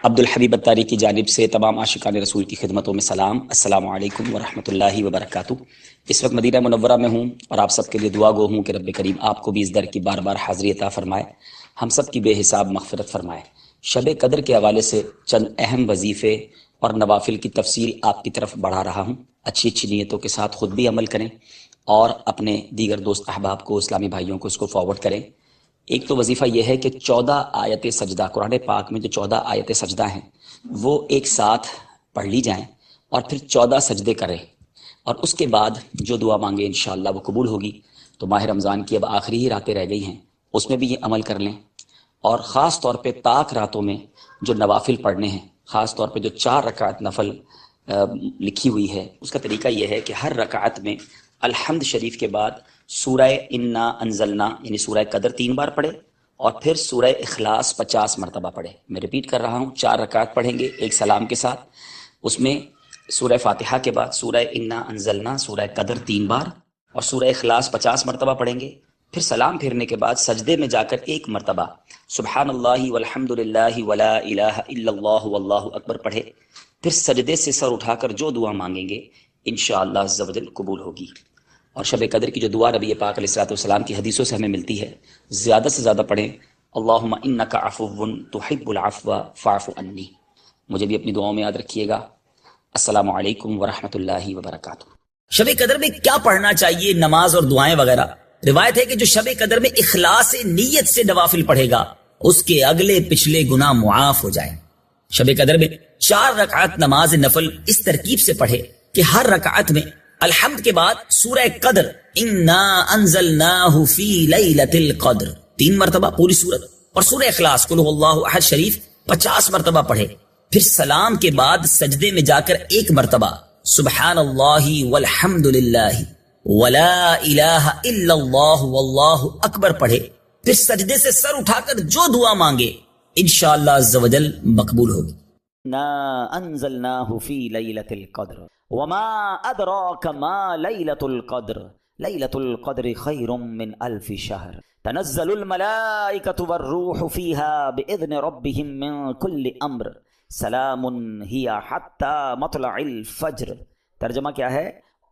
عبدالحبیب اتاری کی جانب سے تمام عاشقان رسول کی خدمتوں میں سلام۔ السلام علیکم ورحمۃ اللہ وبرکاتہ۔ اس وقت مدینہ منورہ میں ہوں اور آپ سب کے لیے دعا گو ہوں کہ رب کریم آپ کو بھی اس در کی بار بار حاضری عطا فرمائے، ہم سب کی بے حساب مغفرت فرمائے۔ شب قدر کے حوالے سے چند اہم وظیفے اور نوافل کی تفصیل آپ کی طرف بڑھا رہا ہوں۔ اچھی اچھی نیتوں کے ساتھ خود بھی عمل کریں اور اپنے دیگر دوست احباب کو، اسلامی بھائیوں کو اس کو فارورڈ کریں۔ ایک تو وظیفہ یہ ہے کہ 14 آیت سجدہ، قرآن پاک میں جو 14 آیت سجدہ ہیں وہ ایک ساتھ پڑھ لی جائیں اور پھر 14 سجدے کریں، اور اس کے بعد جو دعا مانگے انشاءاللہ وہ قبول ہوگی۔ تو ماہ رمضان کی اب آخری ہی راتیں رہ گئی ہیں، اس میں بھی یہ عمل کر لیں، اور خاص طور پہ طاق راتوں میں جو نوافل پڑھنے ہیں، خاص طور پہ جو 4 رکعت نفل لکھی ہوئی ہے، اس کا طریقہ یہ ہے کہ ہر رکعت میں الحمد شریف کے بعد سورہ انا انزلنا یعنی سورہ قدر 3 بار پڑھے، اور پھر سورہ اخلاص 50 مرتبہ پڑھے۔ میں ریپیٹ کر رہا ہوں، 4 رکعت پڑھیں گے ایک سلام کے ساتھ، اس میں سورہ فاتحہ کے بعد سورہ انا انزلنا، سورہ قدر 3 بار اور سورہ اخلاص 50 مرتبہ پڑھیں گے۔ پھر سلام پھیرنے کے بعد سجدے میں جا کر 1 مرتبہ سبحان اللہ والحمد للہ ولا الہ الا اللہ واللہ اکبر پڑھے، پھر سجدے سے سر اٹھا کر جو دعا مانگیں گے انشاءاللہ عز و جل قبول ہوگی۔ اور شب قدر کی جو دعا نبی پاک علیہ الصلوۃ والسلام کی حدیثوں سے ہمیں ملتی ہے، زیادہ سے زیادہ پڑھیں، اللہم انک عفو تحب العفو فاعف عنی۔ مجھے بھی اپنی دعاؤں میں یاد رکھیے گا۔ السلام علیکم ورحمۃ اللہ وبرکاتہ۔ شب قدر میں کیا پڑھنا چاہیے، نماز اور دعائیں وغیرہ؟ روایت ہے کہ جو شب قدر میں اخلاص نیت سے نوافل پڑھے گا اس کے اگلے پچھلے گناہ معاف ہو جائیں۔ شب قدر میں 4 رکعت نماز نفل اس ترکیب سے پڑھے کہ ہر رکعت میں الحمد کے بعد سورہ قدر انا انزلناہ فی لیلۃ القدر 3 مرتبہ پوری سورت، اور سورہ اخلاص قل هو اللہ احد شریف 50 مرتبہ پڑھے، پھر سلام کے بعد سجدے میں جا کر 1 مرتبہ سبحان اللہ والحمد للہ ولا الہ الا اللہ واللہ اکبر پڑھے، پھر سجدے سے سر اٹھا کر جو دعا مانگے انشاءاللہ عز و جل مقبول ہوگی۔ نا انزلناہ فی لیلۃ القدر وما ادراک ما لیلۃ القدر لیلۃ القدر خیر من الف شہر تنزل الملائکۃ والروح فیہا باذن ربہم من کل امر سلام ہی حتی مطلع الفجر۔ ترجمہ کیا ہے؟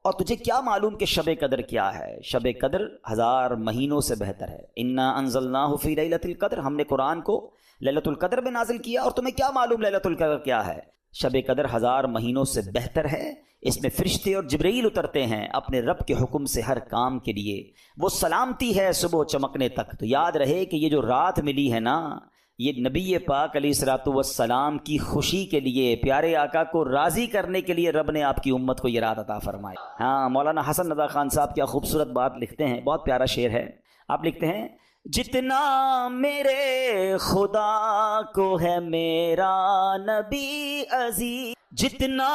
اور تجھے کیا معلوم کہ شب قدر کیا ہے؟ شب قدر 1000 مہینوں سے بہتر ہے۔ انا انزلناہ فی لیلۃ القدر، ہم نے قرآن کو لیلۃ القدر میں نازل کیا، اور تمہیں کیا معلوم لیلۃ القدر کیا ہے؟ شب قدر 1000 مہینوں سے بہتر ہے۔ اس میں فرشتے اور جبرائیل اترتے ہیں اپنے رب کے حکم سے ہر کام کے لیے، وہ سلامتی ہے صبح چمکنے تک۔ تو یاد رہے کہ یہ جو رات ملی ہے نا، یہ نبی پاک علیہ الصلوۃ والسلام کی خوشی کے لیے، پیارے آقا کو راضی کرنے کے لیے رب نے آپ کی امت کو یہ رات عطا فرمائی۔ ہاں، مولانا حسن رضا خان صاحب کیا خوبصورت بات لکھتے ہیں، بہت پیارا شعر ہے۔ آپ لکھتے ہیں، جتنا میرے خدا کو ہے میرا نبی عزیز، جتنا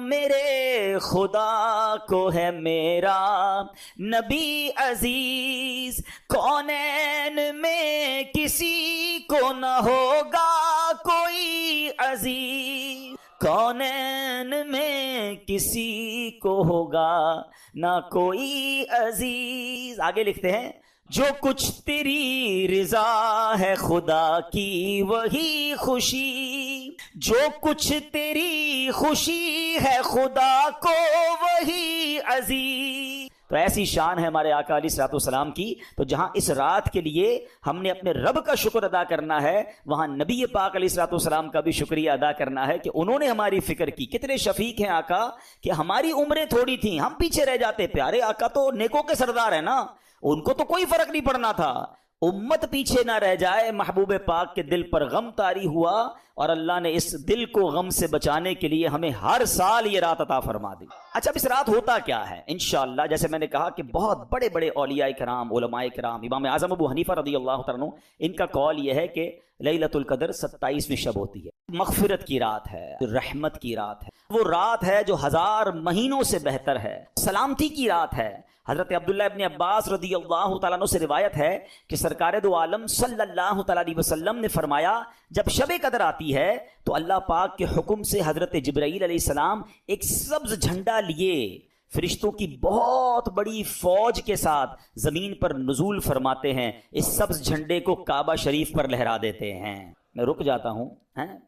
میرے خدا کو ہے میرا نبی عزیز، کونین میں کسی کو نہ ہوگا کوئی عزیز، کونین میں کسی کو ہوگا نہ کوئی عزیز۔ آگے لکھتے ہیں، جو کچھ تیری رضا ہے خدا کی وہی خوشی، جو کچھ تیری خوشی ہے خدا کو وہی عزیز۔ تو ایسی شان ہے ہمارے آقا علیہ الصلوۃ والسلام کی۔ تو جہاں اس رات کے لیے ہم نے اپنے رب کا شکر ادا کرنا ہے، وہاں نبی پاک علیہ الصلوۃ والسلام کا بھی شکریہ ادا کرنا ہے کہ انہوں نے ہماری فکر کی۔ کتنے شفیق ہیں آقا کہ ہماری عمریں تھوڑی تھیں، ہم پیچھے رہ جاتے۔ پیارے آقا تو نیکوں کے سردار ہیں نا، ان کو تو کوئی فرق نہیں پڑنا تھا، امت پیچھے نہ رہ جائے۔ محبوب پاک کے دل پر غم طاری ہوا، اور اللہ نے اس دل کو غم سے بچانے کے لیے ہمیں ہر سال یہ رات عطا فرما دی۔ اچھا، اب اس رات ہوتا کیا ہے؟ انشاءاللہ جیسے میں نے کہا کہ بہت بڑے بڑے اولیاء کرام، علماء کرام، امام اعظم ابو حنیفہ رضی اللہ تعالیٰ عنہ، ان کا قول یہ ہے کہ لیلۃ القدر 27ویں شب ہوتی ہے، مغفرت کی رات ہے، رحمت کی رات ہے، وہ رات ہے جو 1000 مہینوں سے بہتر ہے، سلامتی کی رات ہے۔ حضرت عبداللہ ابن عباس رضی اللہ تعالیٰ عنہ سے روایت ہے کہ سرکار دو عالم صلی اللہ تعالیٰ علیہ وسلم نے فرمایا، جب شب قدر آتی ہے تو اللہ پاک کے حکم سے حضرت جبرائیل علیہ السلام ایک سبز جھنڈا لیے فرشتوں کی بہت بڑی فوج کے ساتھ زمین پر نزول فرماتے ہیں، اس سبز جھنڈے کو کعبہ شریف پر لہرا دیتے ہیں۔ میں رک جاتا ہوں،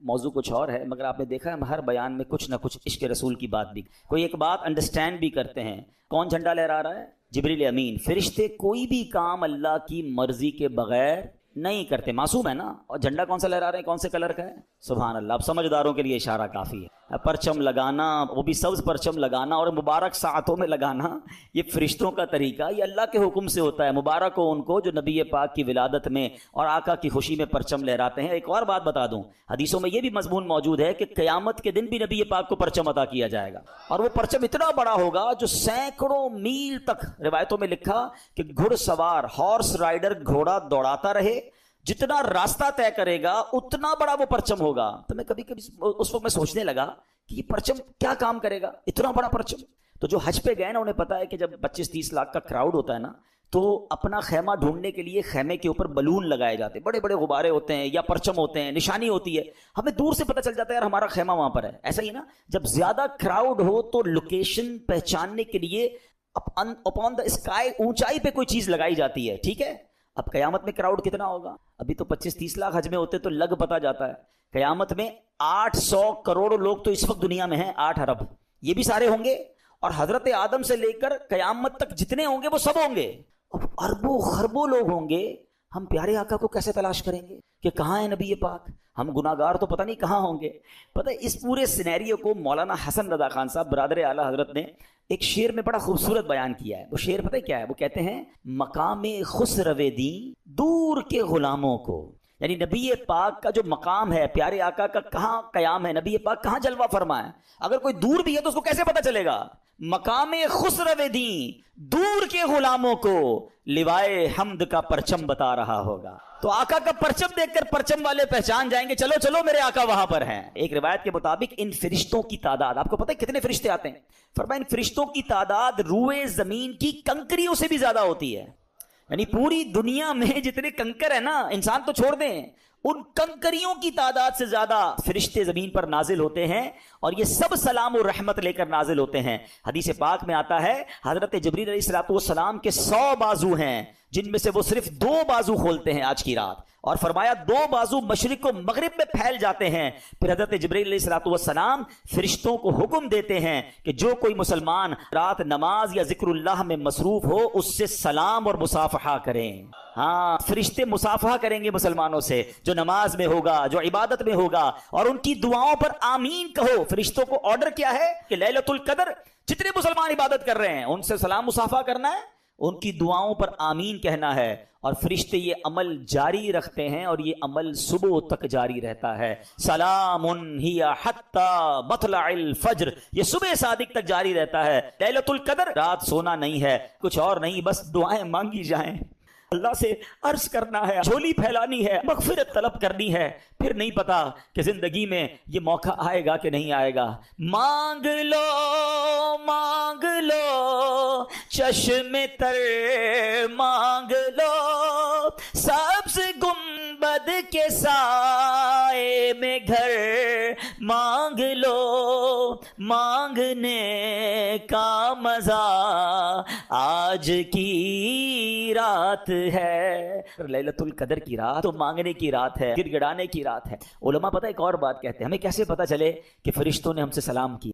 موضوع کچھ اور ہے، مگر آپ نے دیکھا ہے ہر بیان میں کچھ نہ کچھ عشق رسول کی بات بھی، کوئی ایک بات انڈرسٹینڈ بھی کرتے ہیں۔ کون جھنڈا لہرا رہا ہے؟ جبریل امین۔ فرشتے کوئی بھی کام اللہ کی مرضی کے بغیر نہیں کرتے، معصوم ہے نا۔ اور جھنڈا کون سا لہرا رہے ہیں؟ کون سے کلر کا ہے؟ سبحان اللہ۔ اب سمجھداروں کے لیے اشارہ کافی ہے۔ پرچم لگانا، وہ بھی سبز پرچم لگانا اور مبارک ساعتوں میں لگانا، یہ فرشتوں کا طریقہ، یہ اللہ کے حکم سے ہوتا ہے۔ مبارک ہو ان کو جو نبی پاک کی ولادت میں اور آقا کی خوشی میں پرچم لہراتے ہیں۔ ایک اور بات بتا دوں، حدیثوں میں یہ بھی مضمون موجود ہے کہ قیامت کے دن بھی نبی پاک کو پرچم عطا کیا جائے گا، اور وہ پرچم اتنا بڑا ہوگا جو سینکڑوں میل تک، روایتوں میں لکھا کہ گھڑ سوار ہارس رائڈر گھوڑا دوڑاتا رہے، جتنا راستہ طے کرے گا اتنا بڑا وہ پرچم ہوگا۔ تو میں کبھی کبھی اس وقت میں سوچنے لگا کہ یہ پرچم کیا کام کرے گا، اتنا بڑا پرچم۔ تو جو حج پہ گئے نا انہیں پتا ہے کہ جب 25-30 لاکھ کا کراؤڈ ہوتا ہے نا، تو اپنا خیمہ ڈھونڈنے کے لیے خیمے کے اوپر بلون لگائے جاتے ہیں، بڑے بڑے غبارے ہوتے ہیں یا پرچم ہوتے ہیں، نشانی ہوتی ہے، ہمیں دور سے پتہ چل جاتا ہے یار ہمارا خیمہ وہاں پر ہے۔ ایسا ہی نا، جب زیادہ کراؤڈ ہو تو لوکیشن پہچاننے کے لیے اپون دا اسکائی اونچائی پہ کوئی چیز لگائی جاتی ہے، ٹھیک ہے۔ اب قیامت میں کراؤڈ کتنا ہوگا؟ ابھی تو 25-30 لاکھ حج میں ہوتے تو لگ پتا جاتا ہے، قیامت میں 800 کروڑ لوگ تو اس وقت دنیا میں ہیں، 8 ارب، یہ بھی سارے ہوں گے، اور حضرت آدم سے لے کر قیامت تک جتنے ہوں گے وہ سب ہوں گے، اب اربوں خربوں لوگ ہوں گے۔ ہم پیارے آقا کو کیسے تلاش کریں گے کہ کہاں ہے نبی پاک؟ ہم گناہگار تو پتہ نہیں کہاں ہوں گے۔ پتہ ہے اس پورے سینیریو کو مولانا حسن رضا خان صاحب برادر اعلیٰ حضرت نے ایک شعر میں بڑا خوبصورت بیان کیا ہے۔ وہ شعر پتہ کیا ہے؟ وہ کہتے ہیں مقام خسرو دین دور کے غلاموں کو، یعنی نبی پاک کا جو مقام ہے، پیارے آقا کا کہاں قیام ہے، نبی پاک کہاں جلوہ فرما ہے، اگر کوئی دور بھی ہے تو اس کو کیسے پتہ چلے گا؟ مقام خسرو دین دور کے غلاموں کو لوائے حمد کا پرچم بتا رہا ہوگا۔ تو آقا کا پرچم دیکھ کر پرچم والے پہچان جائیں گے، چلو چلو میرے آقا وہاں پر ہیں۔ ایک روایت کے مطابق ان فرشتوں کی تعداد، آپ کو پتہ ہے کتنے فرشتے آتے ہیں؟ فرمایا ان فرشتوں کی تعداد روئے زمین کی کنکریوں سے بھی زیادہ ہوتی ہے، یعنی پوری دنیا میں جتنے کنکر ہیں نا، انسان تو چھوڑ دیں، ان کنکریوں کی تعداد سے زیادہ فرشتے زمین پر نازل ہوتے ہیں، اور یہ سب سلام و رحمت لے کر نازل ہوتے ہیں۔ حدیث پاک میں آتا ہے حضرت جبریل علیہ السلام کے 100 بازو ہیں، جن میں سے وہ صرف 2 بازو کھولتے ہیں آج کی رات، اور فرمایا 2 بازو مشرق و مغرب میں پھیل جاتے ہیں۔ پھر حضرت جبریل علیہ السلام فرشتوں کو حکم دیتے ہیں کہ جو کوئی مسلمان رات نماز یا ذکر اللہ میں مصروف ہو اس سے سلام اور مصافحہ کریں۔ ہاں، فرشتے مصافحہ کریں گے مسلمانوں سے، جو نماز میں ہوگا، جو عبادت میں ہوگا، اور ان کی دعاؤں پر آمین کہو۔ فرشتوں کو آرڈر کیا ہے کہ لیلۃ القدر جتنے مسلمان عبادت کر رہے ہیں ان سے سلام مصافحہ کرنا ہے، ان کی دعاؤں پر آمین کہنا ہے، اور فرشتے یہ عمل جاری رکھتے ہیں، اور یہ عمل صبح تک جاری رہتا ہے۔ سلام ہی حتی مطلع الفجر، یہ صبح صادق تک جاری رہتا ہے۔ لیلۃ القدر رات سونا نہیں ہے، کچھ اور نہیں، بس دعائیں مانگی جائیں، اللہ سے عرض کرنا ہے، جھولی پھیلانی ہے، مغفرت طلب کرنی ہے، پھر نہیں پتا کہ زندگی میں یہ موقع آئے گا کہ نہیں آئے گا۔ مانگ لو چشم تر مانگ لو، سبز گنبد کے سائے میں گھر مانگ لو، مانگنے کا مزہ آج کی رات ہے۔ لیلۃ القدر کی رات تو مانگنے کی رات ہے، گڑ گڑانے کی رات ہے۔ علماء پتہ ایک اور بات کہتے ہیں، ہمیں کیسے پتہ چلے کہ فرشتوں نے ہم سے سلام کیا،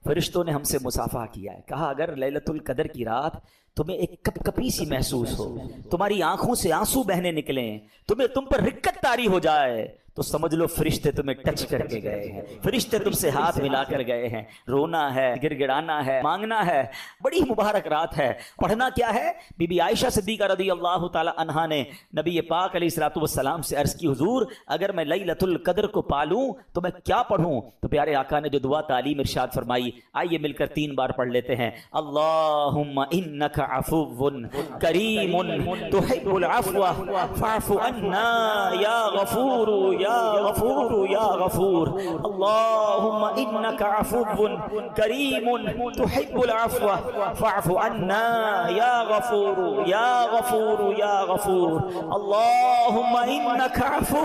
فرشتوں نے ہم سے مصافحہ کیا ہے؟ کہا اگر لیلۃ القدر کی رات تمہیں ایک کپ کپی سی محسوس ہو، تمہاری آنکھوں سے آنسو بہنے نکلیں، تم پر رکت طاری ہو جائے، تو سمجھ لو فرشتے تمہیں ٹچ کر کے گئے ہیں، فرشتے تم سے ہاتھ ملا کر گئے ہیں۔ رونا ہے، گڑ گڑانا ہے، مانگنا ہے، بڑی مبارک رات ہے۔ پڑھنا کیا ہے؟ بی بی عائشہ صدیقہ رضی اللہ تعالی عنہا نے نبی پاک علیہ الصلوۃ والسلام سے عرض کی، حضور اگر میں لیلۃ القدر کو پالوں تو میں کیا پڑھوں؟ تو پیارے آقا نے جو دعا تعلیم ارشاد فرمائی، آئیے مل کر 3 بار پڑھ لیتے ہیں۔ اللہم انک عفو کریم تحب العفو فاعف عنا یا غفور یا غفور یا غفور، اللہم انک عفو کریم تحب العفو فاعف عنا یا غفور یا غفور یا غفور، اللہم انک عفو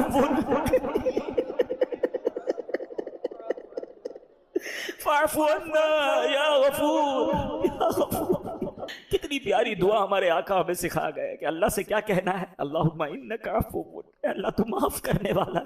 فاعف عنا یا غفور یا غفور۔ کتنی پیاری دعا ہمارے آقا ہمیں سکھا گئے کہ اللہ سے کیا کہنا ہے، اللہم انک عفو، اللہ تو معاف کرنے والا ہے،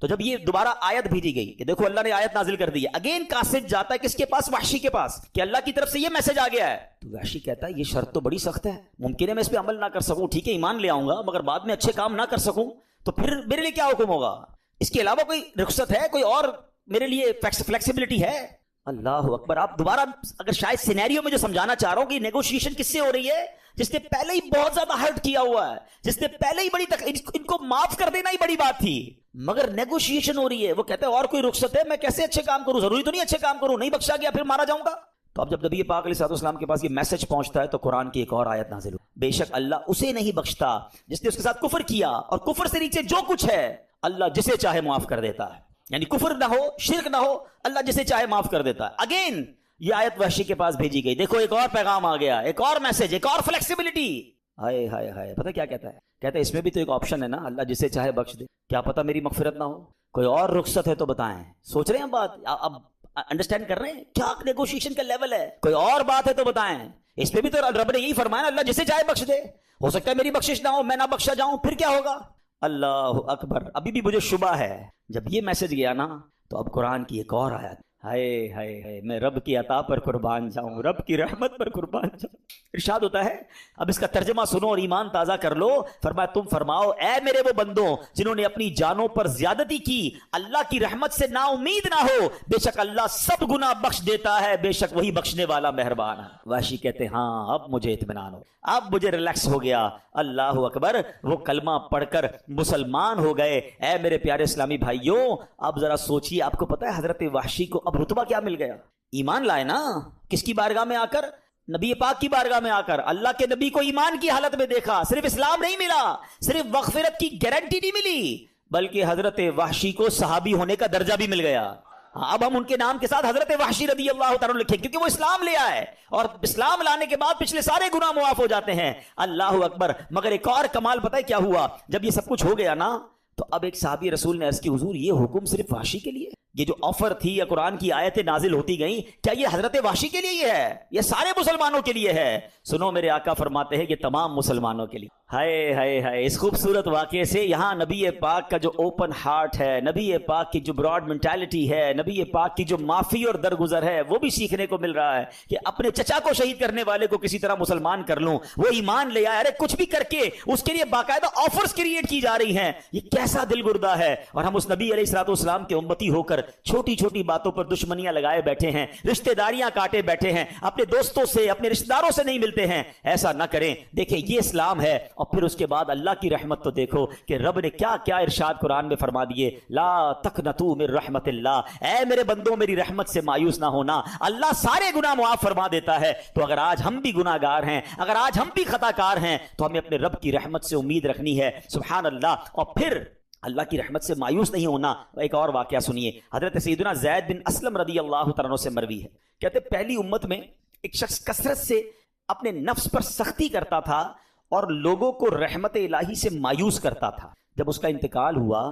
تو جب یہ دوبارہ آیت بھیجی گئی کہ دیکھو اللہ نے آیت نازل کر دی ہے، اگین قاصد جاتا ہے کس کے پاس؟ وحشی کے پاس، کہ اللہ کی طرف سے یہ میسج آ گیا ہے. تو وحشی کہتا ہے یہ شرط تو بڑی سخت ہے، ممکن ہے میں اس پہ عمل نہ کر سکوں، ٹھیک ہے ایمان لے آؤں گا، مگر بعد میں اچھے کام نہ کر سکوں تو پھر میرے لیے کیا حکم ہوگا؟ اس کے علاوہ کوئی رخصت ہے، کوئی اور میرے لیے فلیکسیبلٹی ہے؟ اللہ اکبر. آپ دوبارہ اگر شاید سینیریو میں جو سمجھانا چاہ رہا ہوں کہ نیگوشیشن کس سے ہو رہی ہے؟ جس نے پہلے ہی بہت زیادہ ہرٹ کیا ہوا ہے، جس نے پہلے ہی بڑی ان کو معاف کر دینا ہی بڑی بات تھی، مگر نیگوشیشن ہو رہی ہے. وہ کہتے ہیں اور کوئی رخصت ہے؟ میں کیسے اچھے کام کروں؟ ضروری تو نہیں اچھے کام کروں، نہیں بخشا گیا پھر مارا جاؤں گا. تو اب جب نبی پاک علیہ الصلوۃ والسلام کے پاس یہ میسج پہنچتا ہے تو قرآن کی ایک اور آیت نازل ہوئی. بے شک اللہ اسے نہیں بخشتا جس نے اس کے ساتھ کفر کیا، اور کفر سے نیچے جو کچھ ہے اللہ جسے چاہے معاف کر دیتا ہے. یعنی کفر نہ ہو، شرک نہ ہو، اللہ جسے چاہے معاف کر دیتا ہے. اگین یہ آیت وحشی کے پاس بھیجی گئی. دیکھو ایک اور پیغام آ گیا، ایک اور میسج، ایک اور فلیکسیبلٹی. ہائے ہائے ہائے. پتہ کیا کہتا ہے؟ کہتا ہے اس میں بھی تو ایک آپشن ہے نا، اللہ جسے چاہے بخش دے. کیا پتہ میری مغفرت نہ ہو؟ کوئی اور رخصت ہے تو بتائیں. سوچ رہے ہیں بات؟ اب انڈرسٹینڈ کر رہے ہیں کیا نیگوشیشن کا لیول ہے؟ کوئی اور بات ہے تو بتائیں. اس پہ بھی تو رب نے یہی فرمایا نا، اللہ جسے چاہے بخش دے. ہو سکتا ہے میری بخشش نہ ہو، میں نہ بخشا جاؤں، پھر کیا ہوگا؟ اللہ اکبر. ابھی بھی مجھے شبہ ہے. جب یہ میسج گیا نا تو اب قرآن کی ایک اور آیت، ہائے ہائے ہائے میں رب کی عطا پر قربان جاؤں، رب کی رحمت پر قربان جاؤں. ارشاد ہوتا ہے، اب اس کا ترجمہ سنو اور ایمان تازہ کر لو. فرمایا تم فرماؤ اے میرے وہ بندوں جنہوں نے اپنی جانوں پر زیادتی کی، اللہ کی رحمت سے نا امید نہ ہو، بے شک اللہ سب گناہ بخش دیتا ہے، بے شک وہی بخشنے والا مہربان ہے. وحشی کہتے ہیں ہاں اب مجھے اطمینان ہو، اب مجھے ریلیکس ہو گیا. اللہ اکبر. وہ کلمہ پڑھ کر مسلمان ہو گئے. اے میرے پیارے اسلامی بھائیوں، اب ذرا سوچئے، آپ کو پتہ ہے حضرت وحشی کو اب رتبہ کیا مل گیا؟ ایمان لائے نا. کس کی بارگاہ میں آ کر؟ نبی پاک کی بارگاہ میں آ کر. اللہ کے نبی کو ایمان کی حالت میں دیکھا. صرف اسلام نہیں ملا، صرف مغفرت کی گارنٹی نہیں ملی، بلکہ حضرت وحشی کو صحابی ہونے کا درجہ بھی مل گیا. اب ہم ان کے نام کے ساتھ حضرت وحشی رضی اللہ تعالیٰ لکھیں کیونکہ وہ اسلام لے آئے، اور اسلام لانے کے بعد پچھلے سارے گناہ معاف ہو جاتے ہیں. اللہ اکبر. مگر ایک اور کمال پتہ ہے کیا ہوا؟ جب یہ سب کچھ ہو گیا نا تو اب ایک صحابی رسول نے عرض کی حضور یہ حکم صرف وحشی کے لیے؟ یہ جو آفر تھی یا قرآن کی آیتیں نازل ہوتی گئیں، کیا یہ حضرت وحشی کے لیے یہ ہے؟ یہ سارے مسلمانوں کے لیے ہے؟ سنو میرے آقا فرماتے ہیں کہ تمام مسلمانوں کے لیے. ہائے ہائے ہائے. اس خوبصورت واقعے سے یہاں نبی پاک کا جو اوپن ہارٹ ہے، نبی پاک کی جو براڈ مینٹالٹی ہے، نبی پاک کی جو معافی اور درگزر ہے، وہ بھی سیکھنے کو مل رہا ہے کہ اپنے چچا کو شہید کرنے والے کو کسی طرح مسلمان کر لوں. وہ ایمان لے آئے، ارے کچھ بھی کر کے اس کے لیے باقاعدہ آفرز کریٹ کی جا رہی ہیں. یہ کیسا دل گردہ ہے. اور ہم اس نبی علیہ الصلوۃ والسلام کے امتی ہو کر چھوٹی چھوٹی باتوں پر دشمنیاں لگائے بیٹھے ہیں، رشتہ داریاں کاٹے بیٹھے ہیں، اپنے دوستوں سے اپنے رشتہ داروں سے نہیں ملتے ہیں. ایسا نہ کریں. دیکھیں یہ اسلام ہے. اور پھر اس کے بعد اللہ کی رحمت تو دیکھو کہ رب نے کیا کیا ارشاد قرآن میں فرما دیے. لا تقنطوا من رحمت اللہ. اے میرے بندوں میری رحمت سے مایوس نہ ہونا، اللہ سارے گناہ معاف فرما دیتا ہے. تو اگر آج ہم بھی گناہ گار ہیں، اگر آج ہم بھی خطا کار ہیں، تو ہمیں اپنے رب کی رحمت سے امید رکھنی ہے. سبحان اللہ. اور پھر اللہ کی رحمت سے مایوس نہیں ہونا. ایک اور واقعہ سنیے. حضرت سیدنا زید بن اسلم رضی اللہ تعالیٰ عنہ سے مروی ہے، کہتے پہلی امت میں ایک شخص کثرت سے اپنے نفس پر سختی کرتا تھا اور لوگوں کو رحمت الہی سے مایوس کرتا تھا. جب اس کا انتقال ہوا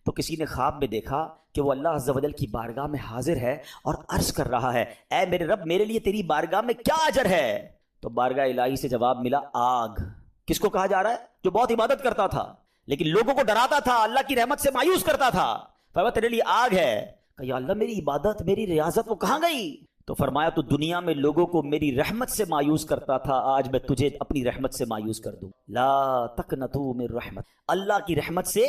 تو کسی نے خواب میں دیکھا کہ وہ اللہ عز و جل کی بارگاہ میں حاضر ہے اور عرض کر رہا ہے اے میرے رب میرے لیے تیری بارگاہ میں کیا اجر ہے؟ تو بارگاہ الہی سے جواب ملا آگ. کس کو کہا جا رہا ہے؟ جو بہت عبادت کرتا تھا لیکن لوگوں کو ڈراتا تھا، اللہ کی رحمت سے مایوس کرتا تھا. فرمایا تیرے لیے آگ ہے. کہ یا اللہ میری عبادت میری ریاضت وہ کہاں گئی؟ تو فرمایا تو دنیا میں لوگوں کو میری رحمت سے مایوس کرتا تھا، آج میں تجھے اپنی رحمت سے مایوس کر دوں. لا تقنطوا من رحمت. اللہ کی رحمت سے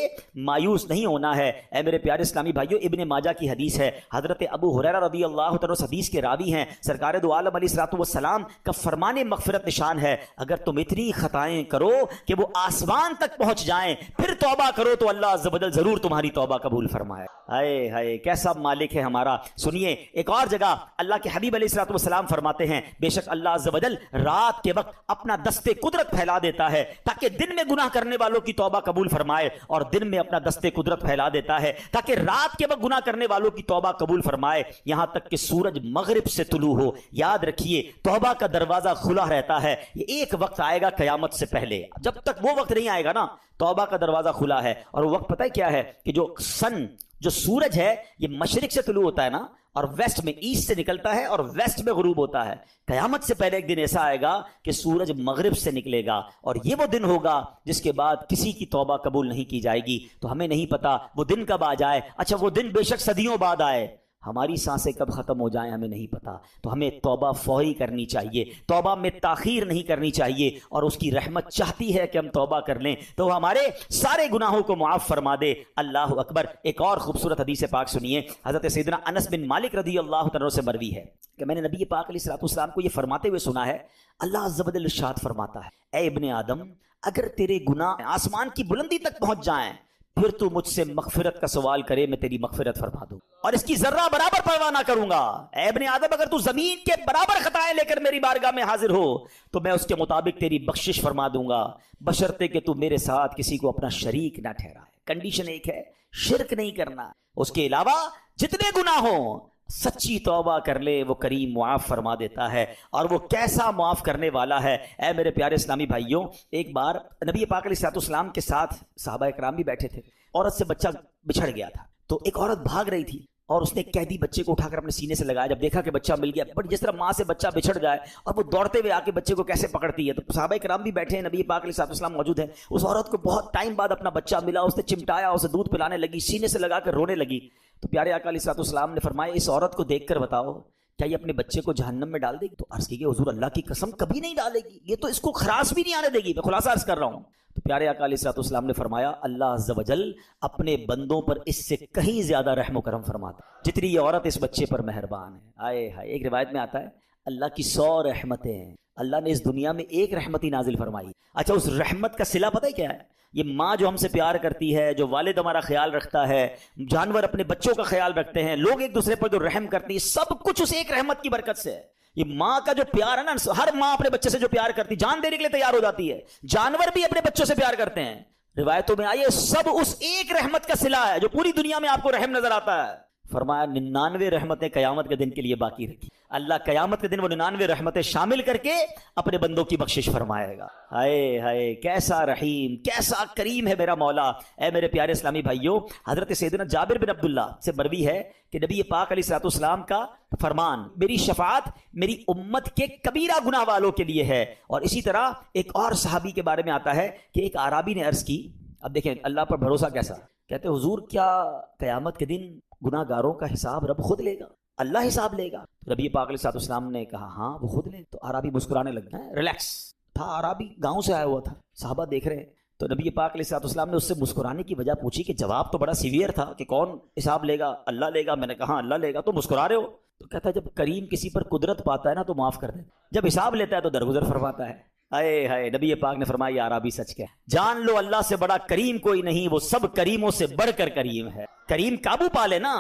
مایوس نہیں ہونا ہے. اے میرے پیارے اسلامی بھائیو، ابن ماجہ کی حدیث ہے، حضرت ابو ہریرہ رضی اللہ تعالیٰ عنہ حدیث کے راوی ہیں. سرکار دو عالم علیہ الصلوۃ والسلام کا فرمان مغفرت نشان ہے، اگر تم اتنی خطائیں کرو کہ وہ آسمان تک پہنچ جائیں پھر توبہ کرو تو اللہ عز و جل ضرور تمہاری توبہ قبول فرمائے. ہائے ہائے کیسا مالک ہے ہمارا. سنیے ایک اور جگہ اللہ کے حبیب علیہ الصلوۃ والسلام فرماتے ہیں بے شک اللہ عز و جل رات کے وقت اپنا دستے قدرت پھیلا دیتا ہے تاکہ دن میں گناہ کرنے والوں کی توبہ قبول فرمائے، اور دن میں اپنا دستے قدرت پھیلا دیتا ہے تاکہ رات کے وقت گناہ کرنے والوں کی توبہ قبول فرمائے یہاں تک کہ سورج مغرب سے طلوع ہو. یاد رکھیے توبہ کا دروازہ کھلا رہتا ہے. یہ ایک وقت آئے گا قیامت سے پہلے، جب تک وہ وقت نہیں آئے گا نا توبہ کا دروازہ کھلا ہے. اور وہ وقت پتہ ہے کیا ہے کہ جو سورج ہے یہ مشرق سے طلوع ہوتا ہے نا، اور ویسٹ میں ایسٹ سے نکلتا ہے اور ویسٹ میں غروب ہوتا ہے. قیامت سے پہلے ایک دن ایسا آئے گا کہ سورج مغرب سے نکلے گا اور یہ وہ دن ہوگا جس کے بعد کسی کی توبہ قبول نہیں کی جائے گی. تو ہمیں نہیں پتا وہ دن کب آ جائے. اچھا وہ دن بے شک صدیوں بعد آئے, ہماری سانسیں کب ختم ہو جائیں ہمیں نہیں پتا. تو ہمیں توبہ فوری کرنی چاہیے, توبہ میں تاخیر نہیں کرنی چاہیے, اور اس کی رحمت چاہتی ہے کہ ہم توبہ کر لیں تو وہ ہمارے سارے گناہوں کو معاف فرما دے. اللہ اکبر. ایک اور خوبصورت حدیث پاک سنیے. حضرت سیدنا انس بن مالک رضی اللہ عنہ سے مروی ہے کہ میں نے نبی پاک علیہ الصلوۃ والسلام کو یہ فرماتے ہوئے سنا ہے. اللہ عز و جل ارشاد فرماتا ہے, اے ابن آدم, اگر تیرے گناہ آسمان کی بلندی تک پہنچ جائیں پھر تو مجھ سے مغفرت کا سوال کرے, میں تیری مغفرت فرما دوں اور اس کی ذرہ برابر پرواہ نہ کروں گا. اے ابن آدم, اگر تو زمین کے برابر خطائیں لے کر میری بارگاہ میں حاضر ہو تو میں اس کے مطابق تیری بخشش فرما دوں گا, بشرطے کہ تو میرے ساتھ کسی کو اپنا شریک نہ ٹھہرائے. کنڈیشن ایک ہے, شرک نہیں کرنا. اس کے علاوہ جتنے گناہ ہوں سچی توبہ کر لے, وہ کریم معاف فرما دیتا ہے. اور وہ کیسا معاف کرنے والا ہے. اے میرے پیارے اسلامی بھائیوں, ایک بار نبی پاک علیہ الصلوۃ والسلام کے ساتھ صحابہ اکرام بھی بیٹھے تھے. عورت سے بچہ بچھڑ گیا تھا تو ایک عورت بھاگ رہی تھی اور اس نے ایک قیدی بچے کو اٹھا کر اپنے سینے سے لگایا. جب دیکھا کہ بچہ مل گیا, بٹ جس طرح ماں سے بچہ بچھڑ جائے اور وہ دوڑتے ہوئے آ کے بچے کو کیسے پکڑتی ہے, تو صحابہ کرام بھی بیٹھے ہیں, نبی پاک علیہ الصلوۃ والسلام موجود ہیں. اس عورت کو بہت ٹائم بعد اپنا بچہ ملا, اس نے چمٹایا, اسے دودھ پلانے لگی, سینے سے لگا کر رونے لگی. تو پیارے آقا علیہ الصلوۃ والسلام نے فرمایا, اس عورت کو دیکھ کر بتاؤ کیا یہ اپنے بچے کو جہنم میں ڈال دے گی؟ تو عرض کی کہ حضور اللہ کی قسم کبھی نہیں ڈالے گی, یہ تو اس کو خراش بھی نہیں آنے دے گی. میں خلاصہ عرض کر رہا ہوں. تو پیارے آقا علیہ الصلوۃ والسلام نے فرمایا, اللہ عز و جل اپنے بندوں پر اس سے کہیں زیادہ رحم و کرم فرماتا جتنی یہ عورت اس بچے پر مہربان ہے. آئے ہائے, ایک روایت میں آتا ہے اللہ کی 100 رحمتیں ہیں, اللہ نے اس دنیا میں ایک رحمت ہی نازل فرمائی. اچھا اس رحمت کا صلہ پتہ ہے کیا ہے؟ یہ ماں جو ہم سے پیار کرتی ہے, جو والد ہمارا خیال رکھتا ہے, جانور اپنے بچوں کا خیال رکھتے ہیں, لوگ ایک دوسرے پر جو رحم کرتی ہے, سب کچھ اس ایک رحمت کی برکت سے ہے. یہ ماں کا جو پیار ہے نا, ہر ماں اپنے بچے سے جو پیار کرتی, جان دینے کے لیے تیار ہو جاتی ہے. جانور بھی اپنے بچوں سے پیار کرتے ہیں. روایتوں میں آئیے سب اس ایک رحمت کا صلہ ہے جو پوری دنیا میں آپ کو رحم نظر آتا ہے. فرمایا 99 رحمتیں قیامت کے دن کے لیے باقی رکھی. اللہ قیامت کے دن وہ 99 رحمتیں شامل کر کے اپنے بندوں کی بخشش فرمائے گا. ہائے ہائے, کیسا رحیم, کیسا کریم ہے میرا مولا. اے میرے پیارے اسلامی بھائیوں, حضرت سیدنا جابر بن عبداللہ سے مروی ہے کہ نبی پاک علیہ الصلوۃ والسلام کا فرمان, میری شفاعت میری امت کے کبیرہ گناہ والوں کے لیے ہے. اور اسی طرح ایک اور صحابی کے بارے میں آتا ہے کہ ایک اعرابی نے عرض کی, اب دیکھیں اللہ پر بھروسہ کیسا, کہتے حضور کیا قیامت کے دن گناہ گاروں کا حساب رب خود لے گا, اللہ حساب لے گا؟ تو نبی پاک علیہ الصلوۃ والسلام نے کہا ہاں وہ خود لے. تو عربی مسکرانے لگ گئے, ریلیکس تھا, عربی گاؤں سے آیا ہوا تھا, صحابہ دیکھ رہے ہیں. تو نبی پاک علیہ الصلوۃ والسلام نے اس سے مسکرانے کی وجہ پوچھی کہ جواب تو بڑا سیویئر تھا کہ کون حساب لے گا, اللہ لے گا. میں نے کہا اللہ لے گا, تو مسکرا رہے ہو؟ تو کہتا ہے جب کریم کسی پر قدرت پاتا ہے نا تو معاف کر دے, جب حساب لیتا ہے تو درگزر فرماتا ہے. اے ہائے, نبی پاک نے فرمایا یہ عربی سچ کہے, جان لو اللہ سے بڑا کریم کوئی نہیں, وہ سب کریموں سے بڑھ کر کریم ہے. کریم قابو پا لے نا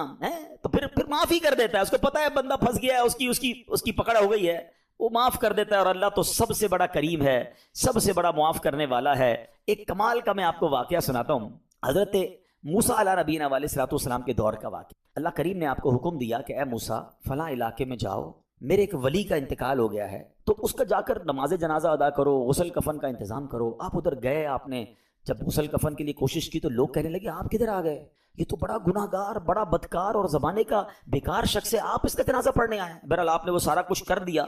تو پھر معاف ہی کر دیتا ہے. اس کو پتا ہے بندہ پھنس گیا ہے, اس کی پکڑ ہو گئی ہے, وہ معاف کر دیتا ہے. اور اللہ تو سب سے بڑا کریم ہے, سب سے بڑا معاف کرنے والا ہے. ایک کمال کا میں آپ کو واقعہ سناتا ہوں, حضرت موسیٰ علیہ نبینا علیہ الصلوۃ والسلام کے دور کا واقعہ. اللہ کریم نے آپ کو حکم دیا کہ اے موسیٰ فلاں علاقے میں جاؤ, میرے ایک ولی کا انتقال ہو گیا ہے, تو اس کا جا کر نماز جنازہ ادا کرو, غسل کفن کا انتظام کرو. آپ ادھر گئے, آپ نے جب غسل کفن کے لیے کوشش کی تو لوگ کہنے لگے آپ کدھر آ گئے, یہ تو بڑا گناہ گار, بڑا بدکار اور زمانے کا بیکار شخص ہے, آپ اس کا جنازہ پڑھنے آئے ہیں. بہرحال آپ نے وہ سارا کچھ کر دیا.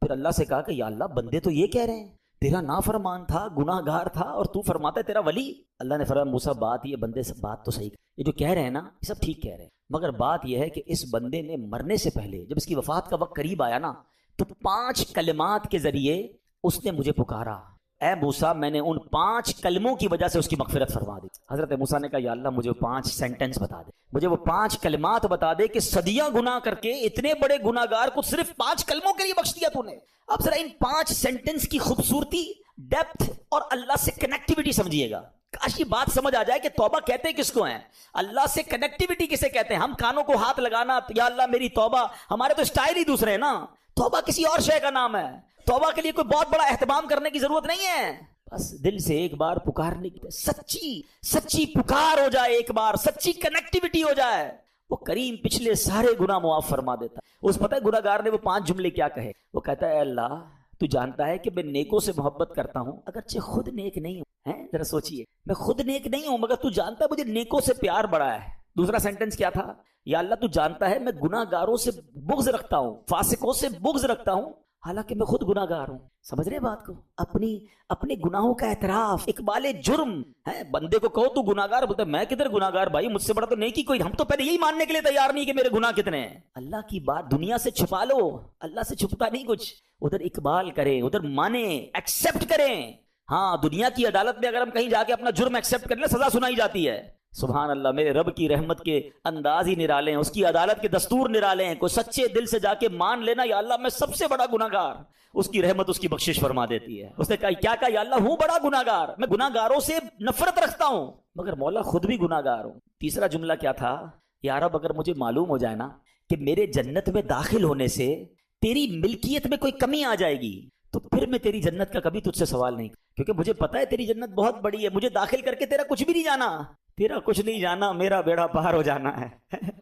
پھر اللہ سے کہا کہ یا اللہ بندے تو یہ کہہ رہے ہیں تیرا نافرمان تھا, گناہ گار تھا, اور تو فرماتا ہے تیرا ولی. اللہ نے فرمایا موسیٰ بات یہ بندے سے بات تو صحیح, یہ جو کہہ رہے ہیں نا یہ سب ٹھیک کہہ رہے ہیں, مگر بات یہ ہے کہ اس بندے نے مرنے سے پہلے جب اس کی وفات کا وقت قریب آیا نا تو 5 کلمات کے ذریعے اس نے مجھے پکارا, اے موسیٰ میں نے ان 5 کلموں کی وجہ سے اس کی مغفرت فرما دی. حضرت موسیٰ نے کہا یا اللہ مجھے 5 سینٹنس بتا دے, مجھے وہ 5 کلمات بتا دے کہ صدیاں گناہ کر کے اتنے بڑے گناہ گار کو صرف 5 کلموں کے لیے بخش دیا تو نے. اب ذرا ان 5 سینٹنس کی خوبصورتی, ڈیپتھ اور اللہ سے کنیکٹیوٹی سمجھیے گا. کاش یہ بات سمجھ آ جائے کہ توبہ کہتے کس کو ہیں, اللہ سے کنیکٹیوٹی کسے کہتے ہیں. ہم کانوں کو ہاتھ لگانا یا اللہ میری توبہ, ہمارے تو اسٹائل ہی دوسرے ہیں نا. توبہ کسی اور شے کا نام ہے, توبہ کے لیے کوئی بہت بڑا اہتمام کرنے کی ضرورت نہیں ہے, بس دل سے ایک بار پکارنے کی, سچی پکار ہو جائے, ایک بار سچی کنیکٹیوٹی ہو جائے, وہ کریم پچھلے سارے گناہ معاف فرما دیتا. اس پتہ ہے گناہ گار نے وہ 5 جملے کیا کہے, وہ کہتا ہے اللہ تو جانتا ہے کہ میں نیکوں سے محبت کرتا ہوں اگرچہ خود نیک نہیں ہوں. ذرا سوچئے, میں خود نیک نہیں ہوں مگر تو جانتا ہے مجھے نیکوں سے پیار بڑا ہے, دوسرا سینٹنس کیا تھا؟ یا اللہ تو جانتا ہے میں گناہ گاروں سے بغض رکھتا ہوں، فاسقوں سے بغض رکھتا ہوں، حالانکہ میں خود گناہ گار ہوں. سمجھ رہے بات کو؟ اپنے گناہوں کا اعتراف، اقبال جرم ہے. بندے کو کہو تو گناہ گار، بولتا ہے میں کدھر گناہ گار بھائی، مجھ سے بڑا تو نہیں کی کوئی. ہم تو پہلے یہی ماننے کے لیے تیار نہیں کہ میرے گناہ کتنے ہیں. اللہ کی بات دنیا سے چھپا لو، اللہ سے چھپتا نہیں کچھ. ادھر اقبال کریں، ادھر مانیں، ایکسپٹ کریں. ہاں دنیا کی عدالت میں اگر ہم کہیں جا کے اپنا جرم ایکسپٹ کر لیں سزا سنائی جاتی ہے. سبحان اللہ، میرے رب کی رحمت کے انداز ہی نرالے ہیں، اس کی عدالت کے دستور نرالے ہیں. کوئی سچے دل سے جا کے مان لینا یا اللہ میں سب سے بڑا گناہ گار، اس کی رحمت اس کی بخشش فرما دیتی ہے. اس نے کہا کیا یا اللہ ہوں بڑا گناہ گار، میں گناہ گاروں سے نفرت رکھتا ہوں مگر مولا خود بھی گناہ گار ہوں. تیسرا جملہ کیا تھا؟ یا رب اگر مجھے معلوم ہو جائے نا کہ میرے جنت میں داخل ہونے سے تیری ملکیت میں کوئی کمی آ جائے گی تو پھر میں تیری جنت کا کبھی تجھ سے سوال نہیں، کیونکہ مجھے پتا ہے تیری جنت بہت بڑی ہے. مجھے داخل کر کے تیرا کچھ بھی نہیں جانا، تیرا کچھ نہیں جانا، میرا بیڑا پار ہو جانا ہے.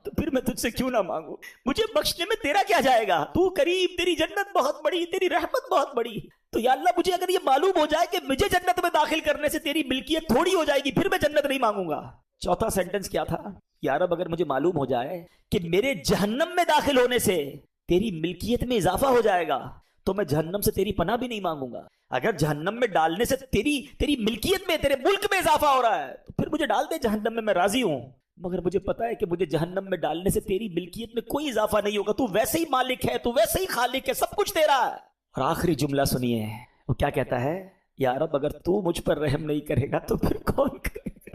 تو پھر میں تجھ سے کیوں نہ مانگوں؟ مجھے بخشنے میں تیرا کیا جائے گا؟ تو کریم، تیری جنت بہت بڑی، تیری رحمت بہت بڑی. تو یا اللہ مجھے اگر یہ معلوم ہو جائے کہ مجھے جنت میں داخل کرنے سے تیری ملکیت تھوڑی ہو جائے گی پھر میں جنت نہیں مانگوں گا. چوتھا سینٹنس کیا تھا؟ یا رب اگر مجھے معلوم ہو جائے کہ میرے جہنم میں داخل ہونے سے تیری ملکیت میں اضافہ ہو جائے گا تو میں جہنم سے تیری پناہ بھی نہیں مانگوں گا. اگر جہنم میں ڈالنے سے تیری ملکیت میں، تیرے ملک میں اضافہ ہو رہا ہے تو پھر مجھے ڈال دے جہنم میں راضی ہوں. مگر مجھے پتا ہے کہ مجھے جہنم میں ڈالنے سے تیری ملکیت میں کوئی اضافہ نہیں ہوگا. تو ویسے ہی مالک ہے، تو ویسے ہی خالق ہے، سب کچھ تیرا ہے. اور آخری جملہ سنیے، وہ کیا کہتا ہے؟ یا رب اگر تو مجھ پر رحم نہیں کرے گا تو پھر کون کرے گا؟